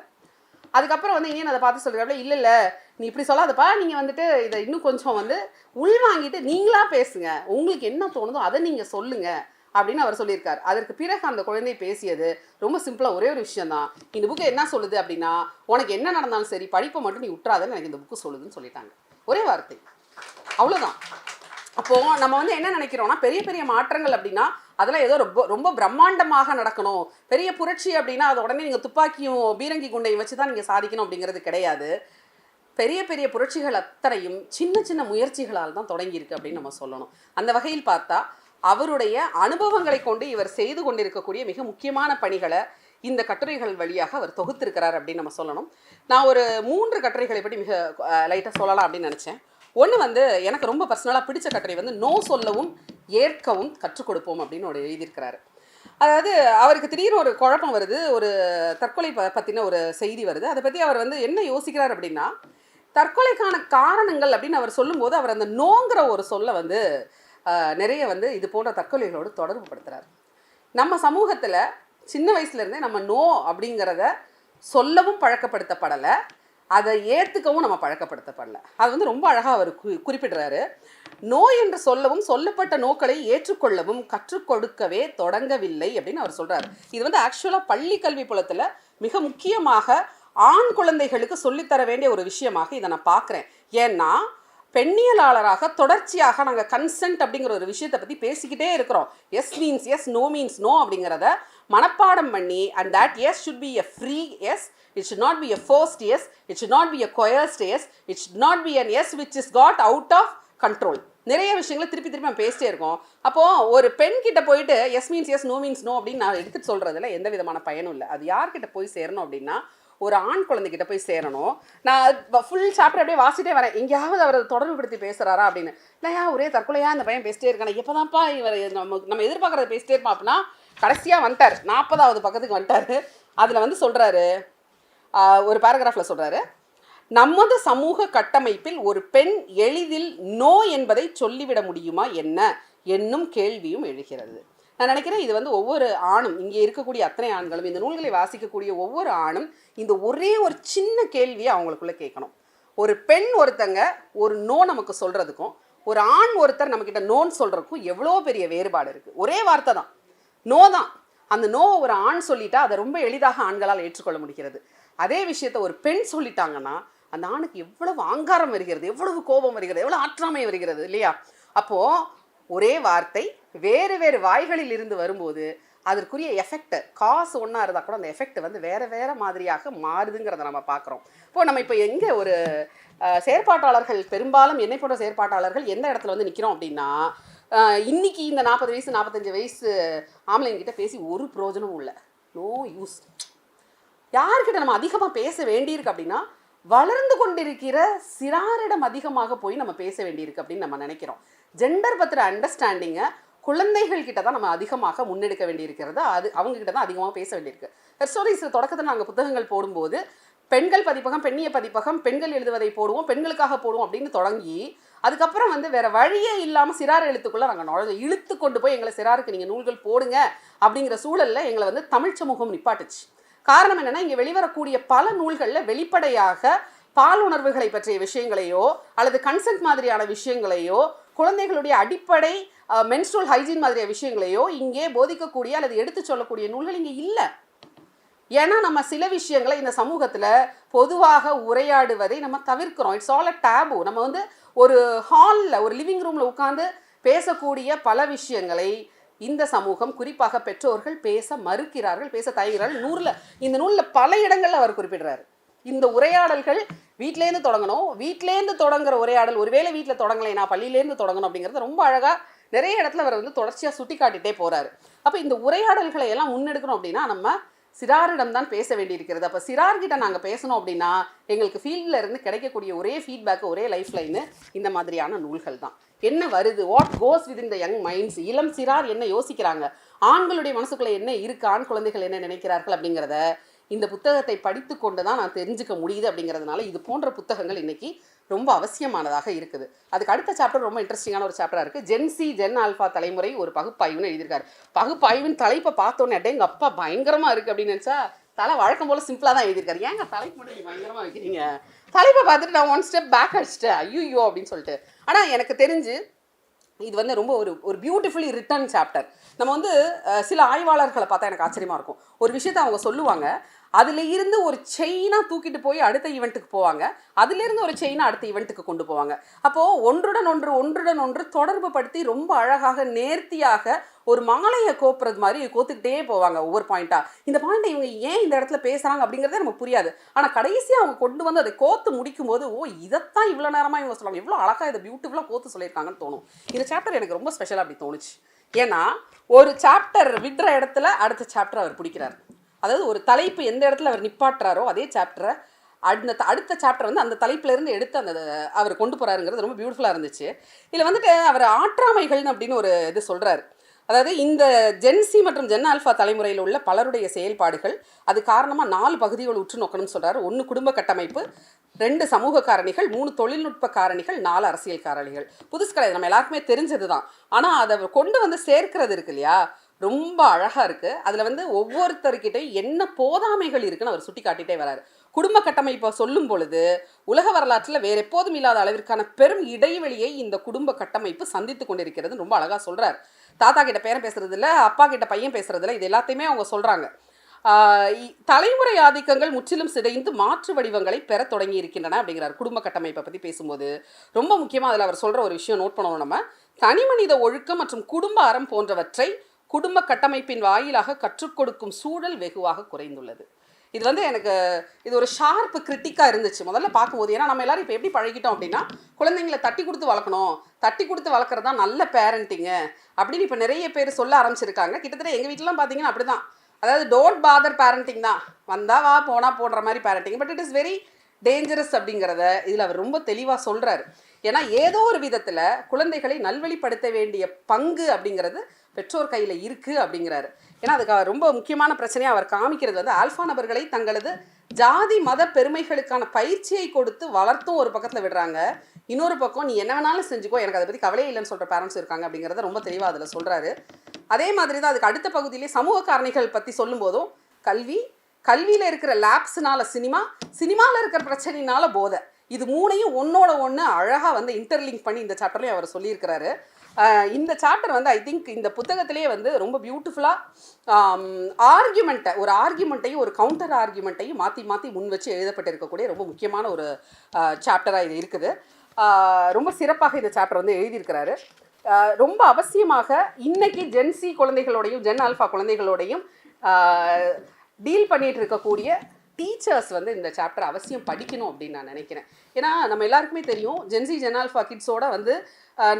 அதுக்கப்புறம் வந்து இனியன் அதை பார்த்து சொல்கிறாப்புல, இல்லை நீ இப்படி சொல்லாதப்பா, நீங்கள் வந்துட்டு இதை இன்னும் கொஞ்சம் வந்து உள்வாங்கிட்டு நீங்களாக பேசுங்க, உங்களுக்கு என்ன தோணுதோ அதை நீங்கள் சொல்லுங்கள் அப்படின்னு அவர் சொல்லியிருக்கார். அதற்கு பிறகு அந்த குழந்தை பேசியது ரொம்ப சிம்பிளாக ஒரே ஒரு விஷயந்தான், இந்த புக்கு என்ன சொல்லுது அப்படின்னா, உனக்கு என்ன நடந்தாலும் சரி படிப்பை மட்டும் நீ விட்டுறாதன்னு எனக்கு இந்த புக்கு சொல்லுதுன்னு சொல்லிட்டாங்க. ஒரே வார்த்தை, அவ்வளோதான். அப்போது நம்ம வந்து என்ன நினைக்கிறோம்னா, பெரிய பெரிய மாற்றங்கள் அப்படின்னா அதெல்லாம் ஏதோ ரொம்ப ரொம்ப பிரம்மாண்டமாக நடக்கணும், பெரிய புரட்சி அப்படின்னா அதை உடனே நீங்கள் துப்பாக்கியும் பீரங்கி குண்டையும் வச்சு தான் நீங்கள் சாதிக்கணும் அப்படிங்கிறது கிடையாது. பெரிய பெரிய புரட்சிகள் அத்தனையும் சின்ன சின்ன முயற்சிகளால் தான் தொடங்கியிருக்கு அப்படின்னு நம்ம சொல்லணும். அந்த வகையில் பார்த்தா அவருடைய அனுபவங்களை கொண்டு இவர் செய்து கொண்டிருக்கக்கூடிய மிக முக்கியமான பணிகளை இந்த கட்டுரைகள் வழியாக அவர் தொகுத்திருக்கிறார் அப்படின்னு நம்ம சொல்லணும். நான் ஒரு 3 கட்டுரைகளை பற்றி மிக லைட்டாக சொல்லலாம் அப்படின்னு நினச்சேன். ஒன்று வந்து எனக்கு ரொம்ப பர்சனலாக பிடிச்ச கட்டுரை வந்து நோ சொல்லவும் ஏற்கவும் கற்றுக் கொடுப்போம் அப்படின்னு ஒரு எழுதியிருக்கிறாரு. அதாவது அவருக்கு திடீர்னு ஒரு குழப்பம் வருது, ஒரு தற்கொலை பற்றின ஒரு செய்தி வருது. அதை பற்றி அவர் வந்து என்ன யோசிக்கிறார் அப்படின்னா, தற்கொலைக்கான காரணங்கள் அப்படின்னு அவர் சொல்லும்போது அவர் அந்த நோங்கிற ஒரு சொல்லை வந்து நிறைய வந்து இது போன்ற தற்கொலைகளோடு தொடர்பு படுத்துகிறார். நம்ம சமூகத்தில் சின்ன வயசுலேருந்தே நம்ம நோ அப்படிங்கிறத சொல்லவும் பழக்கப்படுத்தப்படலை, அதை ஏற்றுக்கவும் நம்ம பழக்கப்படுத்தப்படலை. அது வந்து ரொம்ப அழகாக அவர் குறிப்பிடுறாரு. நோ என்று சொல்லவும் சொல்லப்பட்ட நோக்களை ஏற்றுக்கொள்ளவும் கற்றுக் கொடுக்கவே தொடங்கவில்லை அப்படின்னு அவர் சொல்கிறார். இது வந்து ஆக்சுவலாக பள்ளி கல்வி புலத்தில் மிக முக்கியமாக ஆண் குழந்தைகளுக்கு சொல்லித்தர வேண்டிய ஒரு விஷயமாக இதை நான் பார்க்குறேன். ஏன்னா பெண்ணியலாளராக தொடர்ச்சியாக நாங்கள் கன்சென்ட் அப்படிங்கிற ஒரு விஷயத்தை பற்றி பேசிக்கிட்டே இருக்கிறோம். Yes means yes, no means no அப்படிங்கிறத மனப்பாடம் பண்ணி, and that yes should be a free yes, it should not be a forced yes, it should not be a coerced yes, it should not be an yes which is got out of control. நிறைய விஷயங்களை திருப்பி நம்ம பேசிட்டே இருக்கோம். அப்போது ஒரு பெண் கிட்ட போயிட்டு yes means yes, no means no அப்படின்னு நான் எடுத்துகிட்டு சொல்கிறதுல எந்த விதமான பயனும் இல்லை. அது யார்கிட்ட போய் சேரணும் அப்படின்னா, ஒரு ஆண் குழந்தைகிட்ட போய் சேரணும். நான் ஃபுல் சாப்டர் அப்படியே வாசிட்டே வரேன், எங்கேயாவது அவர் தொடர்புபடுத்தி பேசுகிறாரா அப்படின்னு. இல்லையா ஒரே தற்கொலையா இந்த பையன் பேசிட்டே இருக்கானே, எப்போதான்ப்பா இவர் நம்ம எதிர்பார்க்குறத பேசிட்டே இருப்பான் அப்படின்னா, கடைசியாக வந்துட்டார் 40வது பக்கத்துக்கு வந்துட்டார். அதில் வந்து சொல்கிறாரு, ஒரு பேராகிராஃபில் சொல்கிறாரு, நமது சமூக கட்டமைப்பில் ஒரு பெண் எளிதில் நோ என்பதை சொல்லிவிட முடியுமா என்ன என்னும் கேள்வியும் எழுகிறது. நான் நினைக்கிறேன் இது வந்து ஒவ்வொரு ஆணும், இங்கே இருக்கக்கூடிய அத்தனை ஆண்களும், இந்த நூல்களை வாசிக்கக்கூடிய ஒவ்வொரு ஆணும் இந்த ஒரே ஒரு சின்ன கேள்வியை அவங்களுக்குள்ளே கேட்கணும். ஒரு பெண் ஒருத்தங்க ஒரு நோ நமக்கு சொல்கிறதுக்கும் ஒரு ஆண் ஒருத்தர் நம்மக்கிட்ட நோன்னு சொல்கிறதுக்கும் எவ்வளோ பெரிய வேறுபாடு இருக்குது. ஒரே வார்த்தை தான், நோ தான். அந்த நோவை ஒரு ஆண் சொல்லிட்டா அதை ரொம்ப எளிதாக ஆண்களால் ஏற்றுக்கொள்ள முடிகிறது. அதே விஷயத்த ஒரு பெண் சொல்லிட்டாங்கன்னா அந்த ஆணுக்கு எவ்வளவு ஆங்காரம் வருகிறது, எவ்வளவு கோபம் வருகிறது, எவ்வளோ ஆற்றாமை வருகிறது இல்லையா? அப்போது ஒரே வார்த்தை வேறு வேறு வாய்களில் இருந்து வரும்போது அதற்குரிய எஃபெக்ட், காசு ஒன்றா இருந்தால் கூட அந்த எஃபெக்ட் வந்து வேறு வேறு மாதிரியாக மாறுதுங்கிறத நம்ம பார்க்குறோம். இப்போது நம்ம இப்போ எங்கே ஒரு செயற்பாட்டாளர்கள், பெரும்பாலும் என்னை போன்ற செயற்பாட்டாளர்கள் எந்த இடத்துல வந்து நிற்கிறோம் அப்படின்னா, இன்றைக்கி இந்த 40 வயசு 45 வயசு ஆம்பளைங்கிட்ட பேசி ஒரு பிரயோஜனமும் இல்லை, நோ யூஸ். யார்கிட்ட நம்ம அதிகமாக பேச வேண்டியிருக்கு அப்படின்னா, வளர்ந்து கொண்டிருக்கிற சிறாரிடம் அதிகமாக போய் நம்ம பேச வேண்டியிருக்கு அப்படின்னு நம்ம நினைக்கிறோம். ஜெண்டர் பற்றின அண்டர்ஸ்டாண்டிங்கை குழந்தைகள்கிட்ட தான் நம்ம அதிகமாக முன்னெடுக்க வேண்டியிருக்கிறது. அது அவங்ககிட்ட தான் அதிகமாக பேச வேண்டியிருக்கு. ஸ்டோரிஸில் தொடக்கத்தில் நாங்கள் புத்தகங்கள் போடும்போது பெண்கள் பதிப்பகம், பெண்ணிய பதிப்பகம், பெண்கள் எழுதுவதை போடுவோம், பெண்களுக்காக போடுவோம் அப்படின்னு தொடங்கி அதுக்கப்புறம் வந்து வேற வழியே இல்லாமல் சிறார் எழுத்துக்குள்ள நாங்கள் இழுத்து கொண்டு போய் எங்களை சிறாருக்கு நீங்கள் நூல்கள் போடுங்க அப்படிங்கிற சூழலில் எங்களை வந்து தமிழ் சமூகம் நிப்பாட்டுச்சு. காரணம் என்னன்னா, இங்கே வெளிவரக்கூடிய பல நூல்களில் வெளிப்படையாக பால் உணர்வுகளை பற்றிய விஷயங்களையோ அல்லது கன்சென்ட் மாதிரியான விஷயங்களையோ குழந்தைகளுடைய அடிப்படை மென்ஸ்ட்ரல் ஹைஜீன் மாதிரியான விஷயங்களையோ இங்கே போதிக்கக்கூடிய அல்லது எடுத்து சொல்லக்கூடிய நூல்கள் இங்கே இல்லை. ஏன்னா நம்ம சில விஷயங்களை இந்த சமூகத்தில் பொதுவாக உரையாடுவதை நம்ம தவிர்க்கிறோம். It's all a taboo. நம்ம வந்து ஒரு ஹாலில், ஒரு லிவிங் ரூமில் உட்காந்து பேசக்கூடிய பல விஷயங்களை இந்த சமூகம், குறிப்பாக பெற்றோர்கள் பேச மறுக்கிறார்கள், பேச தயங்குகிறார்கள். இந்த நூலில் பல இடங்களில் அவர் குறிப்பிடுறாரு, இந்த உரையாடல்கள் வீட்டிலேருந்து தொடங்கணும், வீட்டிலேருந்து தொடங்குற உரையாடல் ஒருவேளை வீட்டில் தொடங்கலை, நான் பள்ளியிலேருந்து தொடங்கணும் அப்படிங்கிறது ரொம்ப அழகாக நிறைய இடத்துல அவர் வந்து தொடர்ச்சியாக சுட்டி காட்டிகிட்டே போகிறாரு. அப்போ இந்த உரையாடல்களை எல்லாம் முன்னெடுக்கணும் அப்படின்னா நம்ம சிறாரிடம் தான் பேச வேண்டியிருக்கிறது. அப்போ சிறார்கிட்ட நாங்கள் பேசணும் அப்படின்னா எங்களுக்கு ஃபீல்டில் இருந்து கிடைக்கக்கூடிய ஒரே ஃபீட்பேக், ஒரே லைஃப் லைனு இந்த மாதிரியான நூல்கள் தான். என்ன வருது, what goes with in the young minds, இளம் சிறார் என்ன யோசிக்கிறாங்க, ஆண்களுடைய மனசுக்குள்ளே என்ன இருக்குது, ஆண் குழந்தைகள் என்ன நினைக்கிறார்கள் அப்படிங்கிறத இந்த புத்தகத்தை படித்து கொண்டு தான் நான் தெரிஞ்சுக்க முடியுது. அப்படிங்கிறதுனால இது போன்ற புத்தகங்கள் இன்னைக்கு ரொம்ப அவசியமானதாக இருக்குது. அதுக்கு அடுத்த சாப்டர் ரொம்ப இன்ட்ரெஸ்டிங்கான ஒரு சாப்டராக இருக்குது. ஜென்சி ஜென் ஆல்ஃபா தலைமுறை ஒரு பகுப்பாய்வுன்னு எழுதியிருக்காரு. பகுப்பாய்வின் தலைப்பை பார்த்தோன்னே எங்கள் அப்பா பயங்கரமாக இருக்குது அப்படின்னு நினச்சா தலை வழக்கம் போல் சிம்பிளாக தான் எழுதியிருக்காரு. ஏங்க தலைப்பு மட்டும் நீங்கள் பயங்கரமாக வைக்கிறீங்க, தலைப்பை பார்த்துட்டு நான் ஒன் ஸ்டெப் பேக் அடிச்சிட்டேன் ஐயோ அப்படின்னு சொல்லிட்டு. ஆனால் எனக்கு தெரிஞ்சு இது வந்து ரொம்ப ஒரு பியூட்டிஃபுல்லி ரிட்டன் சாப்டர். நம்ம வந்து சில ஆய்வாளர்களை பார்த்தா எனக்கு ஆச்சரியமாக இருக்கும். ஒரு விஷயத்தை அவங்க சொல்லுவாங்க, அதில் இருந்து ஒரு செயினாக தூக்கிட்டு போய் அடுத்த ஈவெண்ட்டுக்கு போவாங்க, அதிலிருந்து ஒரு செயினாக அடுத்த ஈவெண்ட்டுக்கு கொண்டு போவாங்க. அப்போது ஒன்றுடன் ஒன்று தொடர்பு படுத்தி ரொம்ப அழகாக நேர்த்தியாக ஒரு மாலையை கோப்புறது மாதிரி கோத்துக்கிட்டே போவாங்க ஒவ்வொரு பாயிண்ட்டாக. இந்த பாயிண்ட்டை இவங்க ஏன் இந்த இடத்துல பேசுகிறாங்க அப்படிங்கிறதே நமக்கு புரியாது. ஆனால் கடைசியாக அவங்க கொண்டு வந்து அதை கோத்து முடிக்கும் போது ஓ இதைத்தான் இவ்வளோ நேரமாக இவங்க சொல்லுவாங்க, எவ்வளோ அழகாக இதை பியூட்டிஃபுல்லாக கோத்து சொல்லியிருக்காங்கன்னு தோணும். இந்த சாப்டர் எனக்கு ரொம்ப ஸ்பெஷலாக அப்படி தோணுச்சு. ஏன்னா ஒரு சாப்டர் விடுற இடத்துல அடுத்த சாப்டர் அவர் பிடிக்கிறார். அதாவது ஒரு தலைப்பு எந்த இடத்துல அவர் நிப்பாட்டுறாரோ அதே சாப்டரை அடுத்த சாப்டர் வந்து அந்த தலைப்பிலேருந்து எடுத்து அந்த அவர் கொண்டு போகிறாருங்கிறது ரொம்ப பியூட்டிஃபுல்லாக இருந்துச்சு. இதில் வந்துட்டு அவர் ஆற்றாமைகள்னு அப்படின்னு ஒரு இது சொல்கிறார். அதாவது இந்த ஜென்சி மற்றும் ஜென் ஆல்ஃபா தலைமுறையில் உள்ள பலருடைய செயல்பாடுகள் அது காரணமாக 4 பகுதிகள் உற்று நோக்கணும்னு சொல்கிறார். 1 குடும்ப கட்டமைப்பு, 2 சமூக காரணிகள், 3 தொழில்நுட்ப காரணிகள், 4 அரசியல் காரணிகள். புதுசு கிடையாது, நம்ம எல்லாருக்குமே தெரிஞ்சது தான். ஆனால் அதை கொண்டு வந்து சேர்க்கிறது இருக்கு இல்லையா, ரொம்ப அழகாக இருக்குது. அதில் வந்து ஒவ்வொருத்தருக்கிட்டே என்ன போதாமைகள் இருக்குன்னு அவர் சுட்டி காட்டிகிட்டே வராரு. குடும்ப கட்டமைப்பை சொல்லும் பொழுது உலக வரலாற்றில் வேறு எப்போதும் இல்லாத அளவிற்கான பெரும் இடைவெளியை இந்த குடும்ப கட்டமைப்பு சந்தித்து கொண்டிருக்கிறதுன்னு ரொம்ப அழகாக சொல்கிறார். தாத்தா கிட்ட பேரன் பேசுறது இல்லை, அப்பா கிட்ட பையன் பேசுறது இல்லை, இது எல்லாத்தையுமே அவங்க சொல்கிறாங்க. தலைமுறை ஆதிக்கங்கள் முற்றிலும் சிதைந்து மாற்று வடிவங்களை பெற தொடங்கி இருக்கின்றன அப்படிங்கிறார். குடும்ப கட்டமைப்பை பற்றி பேசும்போது ரொம்ப முக்கியமாக அதில் அவர் சொல்கிற ஒரு விஷயம் நோட் பண்ணணும். நம்ம தனி மனித ஒழுக்கம் மற்றும் குடும்ப அறம் போன்றவற்றை குடும்ப கட்டமைப்பின் வாயிலாக கற்றுக் கொடுக்கும் சூழல் வெகுவாக குறைந்துள்ளது. இது வந்து எனக்கு இது ஒரு ஷார்ப் கிரிட்டிக்காக இருந்துச்சு முதல்ல பார்க்கும்போது. ஏன்னா நம்ம எல்லாரும் இப்போ எப்படி பழகிட்டோம் அப்படின்னா குழந்தைங்களை தட்டி கொடுத்து வளர்க்கணும், தட்டி கொடுத்து வளர்க்குறது தான் நல்ல பேரண்டிங்கு அப்படின்னு இப்போ நிறைய பேர் சொல்ல ஆரம்பிச்சிருக்காங்க. கிட்டத்தட்ட எங்கள் வீட்டிலாம் பார்த்தீங்கன்னா அப்படி தான். அதாவது டோன்ட் பாதர் பேரண்டிங் தான், வந்தால் வா போனால் போடுற மாதிரி parenting. But it is very dangerous அப்படிங்கிறத இதில் அவர் ரொம்ப தெளிவாக சொல்கிறாரு. ஏன்னா ஏதோ ஒரு விதத்தில் குழந்தைகளை நல்வழிப்படுத்த வேண்டிய பங்கு அப்படிங்கிறது பெற்றோர் கையில் இருக்குது அப்படிங்கிறாரு. ஏன்னா அதுக்கு ரொம்ப முக்கியமான பிரச்சனையாக அவர் காமிக்கிறது வந்து ஆல்ஃபா நபர்களை தங்களது ஜாதி மத பெருமைகளுக்கான பயிற்சியை கொடுத்து வளர்த்தும் ஒரு பக்கத்தில் விடுறாங்க, இன்னொரு பக்கம் நீ என்ன வேணாலும் செஞ்சுக்கோ, எனக்கு அதை பற்றி கவலையே இல்லைன்னு சொல்கிற பேரண்ட்ஸ் இருக்காங்க அப்படிங்கிறத ரொம்ப தெளிவாக அதில் சொல்கிறாரு. அதே மாதிரி தான் அதுக்கு அடுத்த பகுதியிலே சமூக காரணிகள் பற்றி சொல்லும்போதும் கல்வியில் இருக்கிற லேப்ஸ்னால சினிமாவில் இருக்கிற பிரச்சனைனால போதை, இது 3ஐயும் ஒன்னோட ஒன்று அழகாக வந்து இன்டர்லிங்க் பண்ணி இந்த சாப்டர்லேயும் அவர் சொல்லியிருக்கிறாரு. இந்த சாப்டர் வந்து ஐ திங்க் இந்த புத்தகத்திலே வந்து ரொம்ப பியூட்டிஃபுல்லாக ஆர்கியூமெண்ட்டையும் ஒரு கவுண்டர் ஆர்கியூமெண்ட்டையும் மாற்றி முன் வச்சு எழுதப்பட்டிருக்கக்கூடிய ரொம்ப முக்கியமான ஒரு சாப்டராக இது இருக்குது. ரொம்ப சிறப்பாக இந்த சாப்டர் வந்து எழுதியிருக்கிறாரு. ரொம்ப அவசியமாக இன்னைக்கு ஜென்சி குழந்தைகளோடையும் ஜென் ஆல்ஃபா குழந்தைகளோடையும் டீல் பண்ணிட்டு இருக்கக்கூடிய டீச்சர்ஸ் வந்து இந்த சாப்டர் அவசியம் படிக்கணும் அப்படின்னு நான் நினைக்கிறேன். ஏன்னா நம்ம எல்லாருக்குமே தெரியும் ஜென்சி ஜென் ஆல்ஃபா கிட்ஸோட வந்து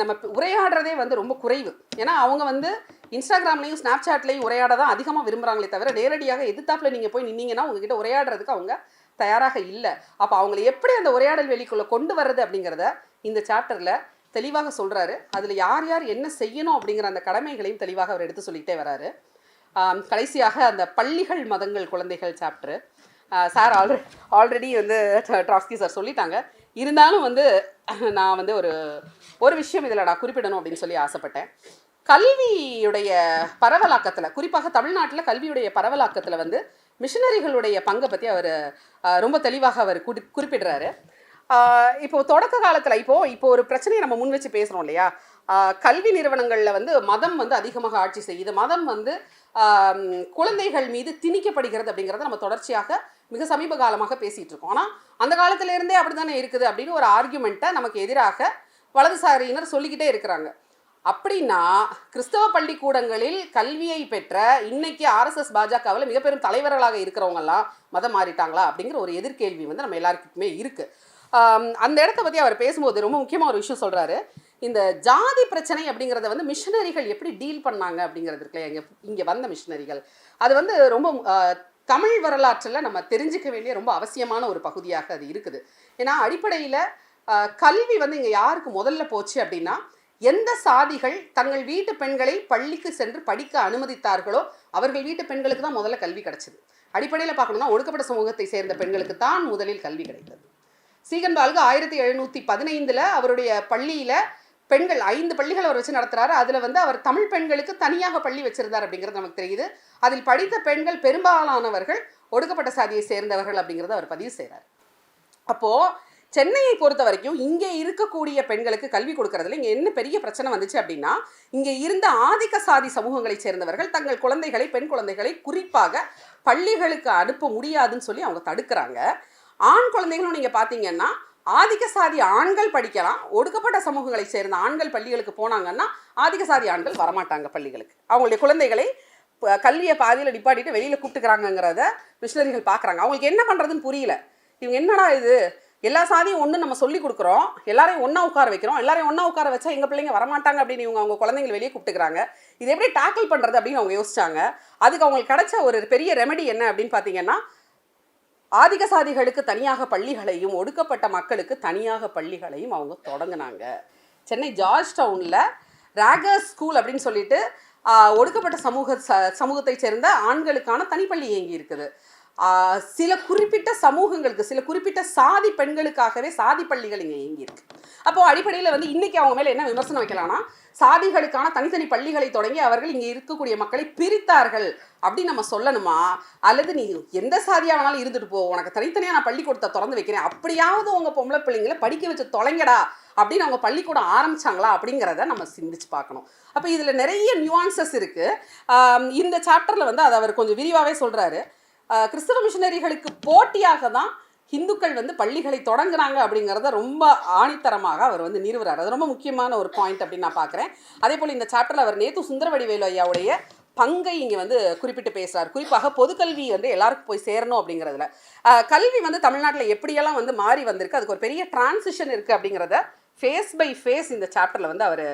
நம்ம உரையாடுறதே வந்து ரொம்ப குறைவு. ஏன்னா அவங்க வந்து இன்ஸ்டாகிராம்லேயும் ஸ்னாப்சாட்லேயும் உரையாட தான் அதிகமாக விரும்புகிறாங்களே தவிர நேரடியாக எதிர்த்தாப்பில் நீங்கள் போய் நின்னீங்கன்னா உங்ககிட்ட உரையாடுறதுக்கு அவங்க தயாராக இல்லை. அப்போ அவங்களை எப்படி அந்த உரையாடல் வெளிக்குள்ளே கொண்டு வர்றது அப்படிங்கிறத இந்த சாப்டரில் தெளிவாக சொல்கிறாரு. அதில் யார் யார் என்ன செய்யணும் அப்படிங்கிற அந்த கடமைகளையும் தெளிவாக அவர் எடுத்து சொல்லிகிட்டே வராரு. கடைசியாக அந்த பள்ளிகள் மதங்கள் குழந்தைகள் சாப்டரு சார் ஆல்ரெடி வந்து ட்ராட்ஸ்கி சார் சொல்லிட்டாங்க. இருந்தாலும் வந்து நான் வந்து ஒரு விஷயம் இதில் நான் குறிப்பிடணும் அப்படின்னு சொல்லி ஆசைப்பட்டேன். கல்வியுடைய பரவலாக்கத்தில், குறிப்பாக தமிழ்நாட்டில் கல்வியுடைய பரவலாக்கத்தில் வந்து மிஷனரிகளுடைய பங்கை பற்றி அவர் ரொம்ப தெளிவாக அவர் குறிப்பிடுறாரு. இப்போது தொடக்க காலத்தில் இப்போ ஒரு பிரச்சனையை நம்ம முன் வச்சு பேசுகிறோம் இல்லையா? கல்வி நிறுவனங்களில் வந்து மதம் வந்து அதிகமாக ஆட்சி செய்யுது, மதம் வந்து குழந்தைகள் மீது திணிக்கப்படுகிறது அப்படிங்கிறத நம்ம தொடர்ச்சியாக மிக சமீப காலமாக பேசிகிட்டு இருக்கோம். ஆனால் அந்த காலத்திலேருந்தே அப்படி தானே இருக்குது அப்படின்னு ஒரு ஆர்கியூமெண்ட்டை நமக்கு எதிராக வலதுசாரியினர் சொல்லிக்கிட்டே இருக்கிறாங்க. அப்படின்னா கிறிஸ்தவ பள்ளிக்கூடங்களில் கல்வியை பெற்ற இன்னைக்கு ஆர்எஸ்எஸ் பாஜகவில் மிக பெரும் தலைவர்களாக இருக்கிறவங்கெல்லாம் மதம் மாறிட்டாங்களா அப்படிங்கிற ஒரு எதிர்கேள்வி வந்து நம்ம எல்லாருக்குமே இருக்குது. அந்த இடத்த பற்றி அவர் பேசும்போது ரொம்ப முக்கியமாக ஒரு விஷயம் சொல்கிறாரு. இந்த ஜாதி பிரச்சனை அப்படிங்கிறத வந்து மிஷனரிகள் எப்படி டீல் பண்ணாங்க அப்படிங்கிறது இருக்குல்ல, இங்கே வந்த மிஷனரிகள், அது வந்து ரொம்ப தமிழ் வரலாற்றில் நம்ம தெரிஞ்சிக்க வேண்டிய ரொம்ப அவசியமான ஒரு பகுதியாக அது இருக்குது. ஏன்னா அடிப்படையில் கல்வி வந்து இங்கே யாருக்கு முதல்ல போச்சு அப்படின்னா, எந்த சாதிகள் தங்கள் வீட்டு பெண்களை பள்ளிக்கு சென்று படிக்க அனுமதித்தார்களோ அவர்கள் வீட்டு பெண்களுக்கு தான் முதல்ல கல்வி கிடைச்சது. அடிப்படையில் பார்க்கணும்னா ஒடுக்கப்பட்ட சமூகத்தை சேர்ந்த பெண்களுக்கு தான் முதலில் கல்வி கிடைத்தது. சீகன்பால்கு 1715 அவருடைய பள்ளியில் பெண்கள் 5 பள்ளிகள் அவர் வச்சு நடத்துகிறாரு. அதில் வந்து அவர் தமிழ் பெண்களுக்கு தனியாக பள்ளி வச்சிருந்தார் அப்படிங்கிறது நமக்கு தெரியுது. அதில் படித்த பெண்கள் பெரும்பாலானவர்கள் ஒடுக்கப்பட்ட சாதியை சேர்ந்தவர்கள் அப்படிங்கிறத அவர் பதிவு செய்கிறார். அப்போது சென்னையை பொறுத்த வரைக்கும் இங்கே இருக்கக்கூடிய பெண்களுக்கு கல்வி கொடுக்கறதுல இங்கே என்ன பெரிய பிரச்சனை வந்துச்சு அப்படின்னா, இங்கே இருந்த ஆதிக்க சாதி சமூகங்களை சேர்ந்தவர்கள் தங்கள் குழந்தைகளை, பெண் குழந்தைகளை குறிப்பாக பள்ளிகளுக்கு அனுப்ப முடியாதுன்னு சொல்லி அவங்க தடுக்கிறாங்க. ஆண் குழந்தைகளும் நீங்கள் பார்த்தீங்கன்னா ஆதிக்க சாதி ஆண்கள் படிக்கலாம், ஒடுக்கப்பட்ட சமூகங்களை சேர்ந்த ஆண்கள் பள்ளிகளுக்கு போனாங்கன்னா ஆதிக்க சாதி ஆண்கள் வரமாட்டாங்க பள்ளிகளுக்கு. அவங்களுடைய குழந்தைகளை கல்வியை பாதியில் நிப்பாட்டிட்டு வெளியில் கூப்பிட்டுக்கிறாங்கங்கிறத மிஷனரிகள் பார்க்குறாங்க. அவங்களுக்கு என்ன பண்ணுறதுன்னு புரியல. இவங்க என்னடா இது, எல்லா சாதியும் ஒன்று நம்ம சொல்லி கொடுக்குறோம், எல்லாரையும் ஒன்றா உட்கார வைக்கிறோம், எல்லாரையும் ஒன்றா உட்கார வச்சா எங்கள் பிள்ளைங்க வரமாட்டாங்க அப்படின்னு இவங்க அவங்க குழந்தைங்களை வெளியே கூப்பிட்டுக்கிறாங்க. இது எப்படி டேக்கிள் பண்ணுறது அப்படின்னு அவங்க யோசிச்சாங்க. அதுக்கு அவங்களுக்கு கிடைச்ச ஒரு பெரிய ரெமெடி என்ன அப்படின்னு பார்த்தீங்கன்னா, ஆதிக்க சாதிகளுக்கு தனியாக பள்ளிகளையும் ஒடுக்கப்பட்ட மக்களுக்கு தனியாக பள்ளிகளையும் அவங்க தொடங்கினாங்க. சென்னை ஜார்ஜ் டவுனில் ராகர்ஸ் ஸ்கூல் அப்படின்னு சொல்லிட்டு ஒடுக்கப்பட்ட சமூகத்தை சேர்ந்த ஆண்களுக்கான தனிப்பள்ளி இயங்கி இருக்குது. சில குறிப்பிட்ட சமூகங்களுக்கு, சில குறிப்பிட்ட சாதி பெண்களுக்காகவே சாதி பள்ளிகள் இங்கே இயங்கி இருக்கு. அப்போது அடிப்படையில் வந்து இன்றைக்கி அவங்க மேலே என்ன விமர்சனம் வைக்கலாம்னா, சாதிகளுக்கான தனித்தனி பள்ளிகளை தொடங்கி அவர்கள் இங்கே இருக்கக்கூடிய மக்களை பிரித்தார்கள் அப்படின்னு நம்ம சொல்லணுமா? அல்லது நீ எந்த சாதியாக வேணாலும் இருந்துட்டு போ, உனக்கு தனித்தனியாக நான் பள்ளிக்கூடத்தை திறந்து வைக்கிறேன், அப்படியாவது உங்கள் பொம்பளை பிள்ளைங்களை படிக்க வச்சு தொலைங்கடா அப்படின்னு அவங்க பள்ளிக்கூடம் ஆரம்பிச்சாங்களா அப்படிங்கிறத நம்ம சிந்திச்சு பார்க்கணும். அப்போ இதில் நிறைய நியூவான்சஸ் இருக்குது. இந்த சாப்டரில் வந்து அதை அவர் கொஞ்சம் விரிவாகவே சொல்கிறாரு. கிறிஸ்தவ மிஷனரிகளுக்கு போட்டியாக தான் இந்துக்கள் வந்து பள்ளிகளை தொடங்குறாங்க அப்படிங்கிறத ரொம்ப ஆணித்தரமாக அவர் வந்து நிறுவுறார். அது ரொம்ப முக்கியமான ஒரு பாயிண்ட் அப்படின்னு நான் பார்க்குறேன். அதே போல் இந்த சாப்டரில் அவர் நேத்து சுந்தரவடிவேலு ஐயாவுடைய பங்கை இங்கே வந்து குறிப்பிட்டு பேசுகிறார். குறிப்பாக பொதுக்கல்வி வந்து எல்லாருக்கும் போய் சேரணும் அப்படிங்கிறதுல. கல்வி வந்து தமிழ்நாட்டில் எப்படியெல்லாம் வந்து மாறி வந்திருக்கு, அதுக்கு ஒரு பெரிய டிரான்சிஷன் இருக்குது அப்படிங்கிறத ஃபேஸ் பை ஃபேஸ் இந்த சாப்டரில் வந்து அவர்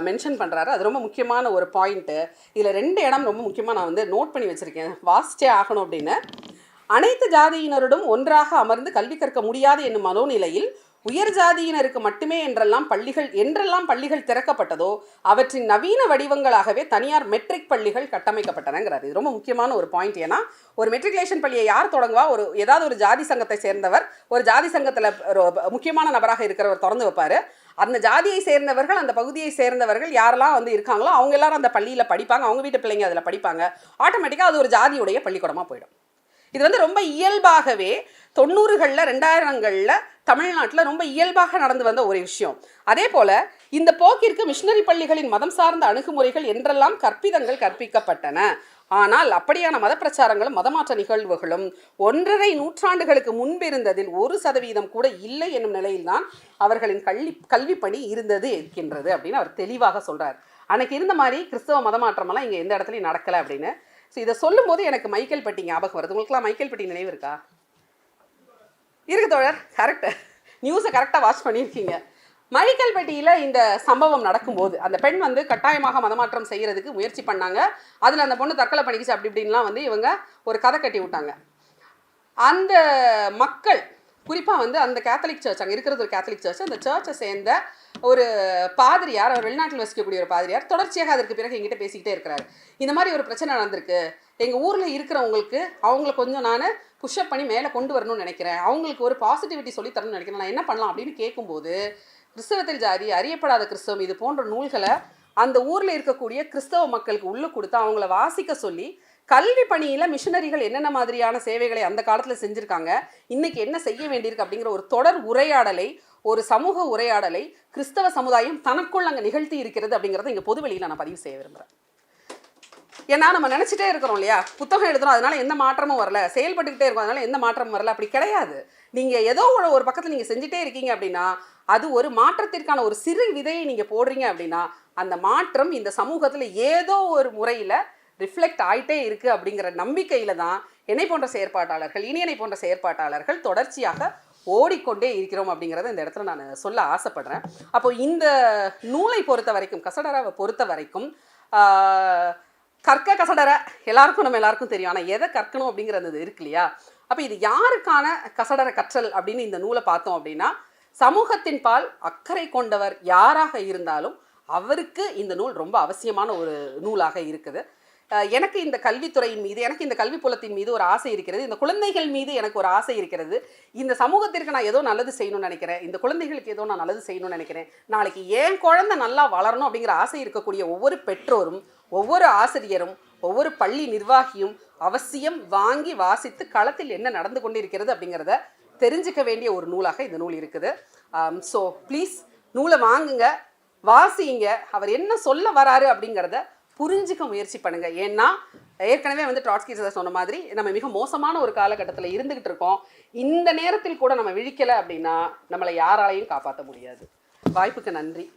மென்ஷன் பண்ணுறாரு. அது ரொம்ப முக்கியமான ஒரு பாயிண்ட்டு. இதில் 2 இடம் ரொம்ப முக்கியமாக நான் வந்து நோட் பண்ணி வச்சுருக்கேன், வாசிச்சே ஆகணும் அப்படின்னு. அனைத்து ஜாதியினருடன் ஒன்றாக அமர்ந்து கல்வி கற்க முடியாது என்னும் மனோநிலையில் உயர் ஜாதியினருக்கு மட்டுமே என்றெல்லாம் பள்ளிகள் திறக்கப்பட்டதோ அவற்றின் நவீன வடிவங்களாகவே தனியார் மெட்ரிக் பள்ளிகள் கட்டமைக்கப்பட்டனங்கிறார். இது ரொம்ப முக்கியமான ஒரு பாயிண்ட். ஏன்னா ஒரு மெட்ரிகுலேஷன் பள்ளியை யார் தொடங்குவா? ஏதாவது ஒரு ஜாதி சங்கத்தை சேர்ந்தவர், ஒரு ஜாதி சங்கத்தில் முக்கியமான நபராக இருக்கிறவர் திறந்து வைப்பார். அந்த ஜாதியை சேர்ந்தவர்கள், அந்த பகுதியை சேர்ந்தவர்கள் யாரெல்லாம் வந்து இருக்காங்களோ அவங்க எல்லாரும் அந்த பள்ளியில் படிப்பாங்க, அவங்க வீட்டு பிள்ளைங்க அதில் படிப்பாங்க. ஆட்டோமேட்டிக்காக அது ஒரு ஜாதியுடைய பள்ளிக்கூடமாக போயிடும். இது வந்து ரொம்ப இயல்பாகவே 90களில் 2000களில் தமிழ்நாட்டில் ரொம்ப இயல்பாக நடந்து வந்த ஒரு விஷயம். அதே போல் இந்த போக்கிற்கு மிஷனரி பள்ளிகளின் மதம் சார்ந்த அணுகுமுறைகள் என்றெல்லாம் கற்பிதங்கள் கற்பிக்கப்பட்டன. ஆனால் அப்படியான மத பிரச்சாரங்களும் மதமாற்ற நிகழ்வுகளும் 1.5 நூற்றாண்டுகளுக்கு முன்பிருந்ததில் 1% கூட இல்லை என்னும் நிலையில்தான் அவர்களின் கல்வி பணி இருந்தது இருக்கின்றது அப்படின்னு அவர் தெளிவாக சொல்கிறார். அன்னைக்கு இருந்த மாதிரி கிறிஸ்தவ மதமாற்றமெல்லாம் இங்கே எந்த இடத்துலையும் நடக்கலை அப்படின்னு. ஸோ இதை சொல்லும்போது எனக்கு மைக்கேல் பட்டி ஞாபகம் வருது. உங்களுக்குலாம் மைக்கேல் பட்டி நினைவு இருக்கா? இருக்கு தோழர், கரெக்டு, நியூஸை கரெக்டாக வாட்ச் பண்ணியிருக்கீங்க. மைக்கேல் பட்டியில் இந்த சம்பவம் நடக்கும்போது அந்த பெண் வந்து கட்டாயமாக மதமாற்றம் செய்கிறதுக்கு முயற்சி பண்ணாங்க. அதில் அந்த பொண்ணு தற்கொலை பண்ணிக்கிச்சு அப்படி இப்படின்லாம் வந்து இவங்க ஒரு கதை கட்டி விட்டாங்க. அந்த மக்கள் குறிப்பாக வந்து அந்த கேத்தலிக் சர்ச், அங்கே இருக்கிறது ஒரு கேத்தலிக் சர்ச், அந்த சர்ச்சை சேர்ந்த ஒரு பாதிரியார், அவர் வெளிநாட்டில் வசிக்கக்கூடிய ஒரு பாதிரியார் தொடர்ச்சியாக அதற்கு பிறகு எங்கிட்ட பேசிக்கிட்டே இருக்கிறார். இந்த மாதிரி ஒரு பிரச்சனை நடந்திருக்கு, எங்கள் ஊரில் இருக்கிறவங்களுக்கு அவங்கள கொஞ்சம் நான் புஷ்அப் பண்ணி மேலே கொண்டு வரணும்னு நினைக்கிறேன், அவங்களுக்கு ஒரு பாசிட்டிவிட்டி சொல்லி தரணும்னு நினைக்கிறேன், நான் என்ன பண்ணலாம் அப்படின்னு கேட்கும்போது கிறிஸ்தவத்தில் ஜாதி, அறியப்படாத கிறிஸ்தவம், இது போன்ற நூல்களை அந்த ஊரில் இருக்கக்கூடிய கிறிஸ்தவ மக்களுக்கு உள்ளே கொடுத்து அவங்கள வாசிக்க சொல்லி கல்வி பணியில் மிஷனரிகள் என்னென்ன மாதிரியான சேவைகளை அந்த காலத்தில் செஞ்சுருக்காங்க, இன்றைக்கி என்ன செய்ய வேண்டியிருக்கு அப்படிங்கிற ஒரு தொடர் உரையாடலை, ஒரு சமூக உரையாடலை கிறிஸ்தவ சமுதாயம் தனக்குள் அங்கே நிகழ்த்தி இருக்கிறது அப்படிங்கிறத இங்கே பொதுவெளியில் நான் பதிவு செய்ய விரும்புகிறேன். ஏன்னா நம்ம நினச்சிட்டே இருக்கிறோம் இல்லையா, புத்தகம் எழுதுறோம் அதனால எந்த மாற்றமும் வரல, செயல்பட்டுக்கிட்டே இருக்கும் அதனால எந்த மாற்றமும் வரல, அப்படி கிடையாது. நீங்கள் ஏதோ ஒரு பக்கத்தில் நீங்கள் செஞ்சுட்டே இருக்கீங்க அப்படின்னா அது ஒரு மாற்றத்திற்கான ஒரு சிறு விதையை நீங்கள் போடுறீங்க அப்படின்னா அந்த மாற்றம் இந்த சமூகத்தில் ஏதோ ஒரு முறையில் ரிஃப்ளெக்ட் ஆகிட்டே இருக்குது அப்படிங்கிற நம்பிக்கையில் தான் என்னை போன்ற செயற்பாட்டாளர்கள், இனியனை போன்ற செயற்பாட்டாளர்கள் தொடர்ச்சியாக ஓடிக்கொண்டே இருக்கிறோம் அப்படிங்கிறத இந்த இடத்துல நான் சொல்ல ஆசைப்படுறேன். அப்போ இந்த நூலை பொறுத்த வரைக்கும், கசடராவை பொறுத்த வரைக்கும் கற்க கசடர நம்ம எல்லாருக்கும் தெரியும், ஆனால் எதை கற்கணும் அப்படிங்கிறது இருக்கு இல்லையா. அப்போ இது யாருக்கான கசடர கற்றல் அப்படின்னு இந்த நூலை பார்த்தோம் அப்படின்னா சமூகத்தின் பால் அக்கறை கொண்டவர் யாராக இருந்தாலும் அவருக்கு இந்த நூல் ரொம்ப அவசியமான ஒரு நூலாக இருக்குது. எனக்கு இந்த கல்வித்துறையின் மீது, எனக்கு இந்த கல்வி புலத்தின் மீது ஒரு ஆசை இருக்கிறது, இந்த குழந்தைகள் மீது எனக்கு ஒரு ஆசை இருக்கிறது. இந்த சமூகத்திற்கு நான் ஏதோ நல்லது செய்யணும்னு நினைக்கிறேன், இந்த குழந்தைகளுக்கு ஏதோ நான் நல்லது செய்யணும்னு நினைக்கிறேன், நாளைக்கு என் குழந்தை நல்லா வளரணும் அப்படிங்கிற ஆசை இருக்கக்கூடிய ஒவ்வொரு பெற்றோரும், ஒவ்வொரு ஆசிரியரும், ஒவ்வொரு பள்ளி நிர்வாகியும் அவசியம் வாங்கி வாசித்து களத்தில் என்ன நடந்து கொண்டு இருக்கிறது அப்படிங்கிறத தெரிஞ்சுக்க வேண்டிய ஒரு நூலாக இந்த நூல் இருக்குது. ஸோ ப்ளீஸ் நூலை வாங்குங்க, வாசிங்க, அவர் என்ன சொல்ல வராரு அப்படிங்கிறத புரிஞ்சிக்க முயற்சி பண்ணுங்க. ஏன்னா ஏற்கனவே ட்ராட்ஸ்கி சொன்ன மாதிரி நம்ம மிக மோசமான ஒரு காலகட்டத்தில் இருந்துகிட்டு இருக்கோம். இந்த நேரத்தில் கூட நம்ம விழிக்கலை அப்படின்னா நம்மளை யாராலையும் காப்பாற்ற முடியாது. வாய்ப்புக்கு நன்றி.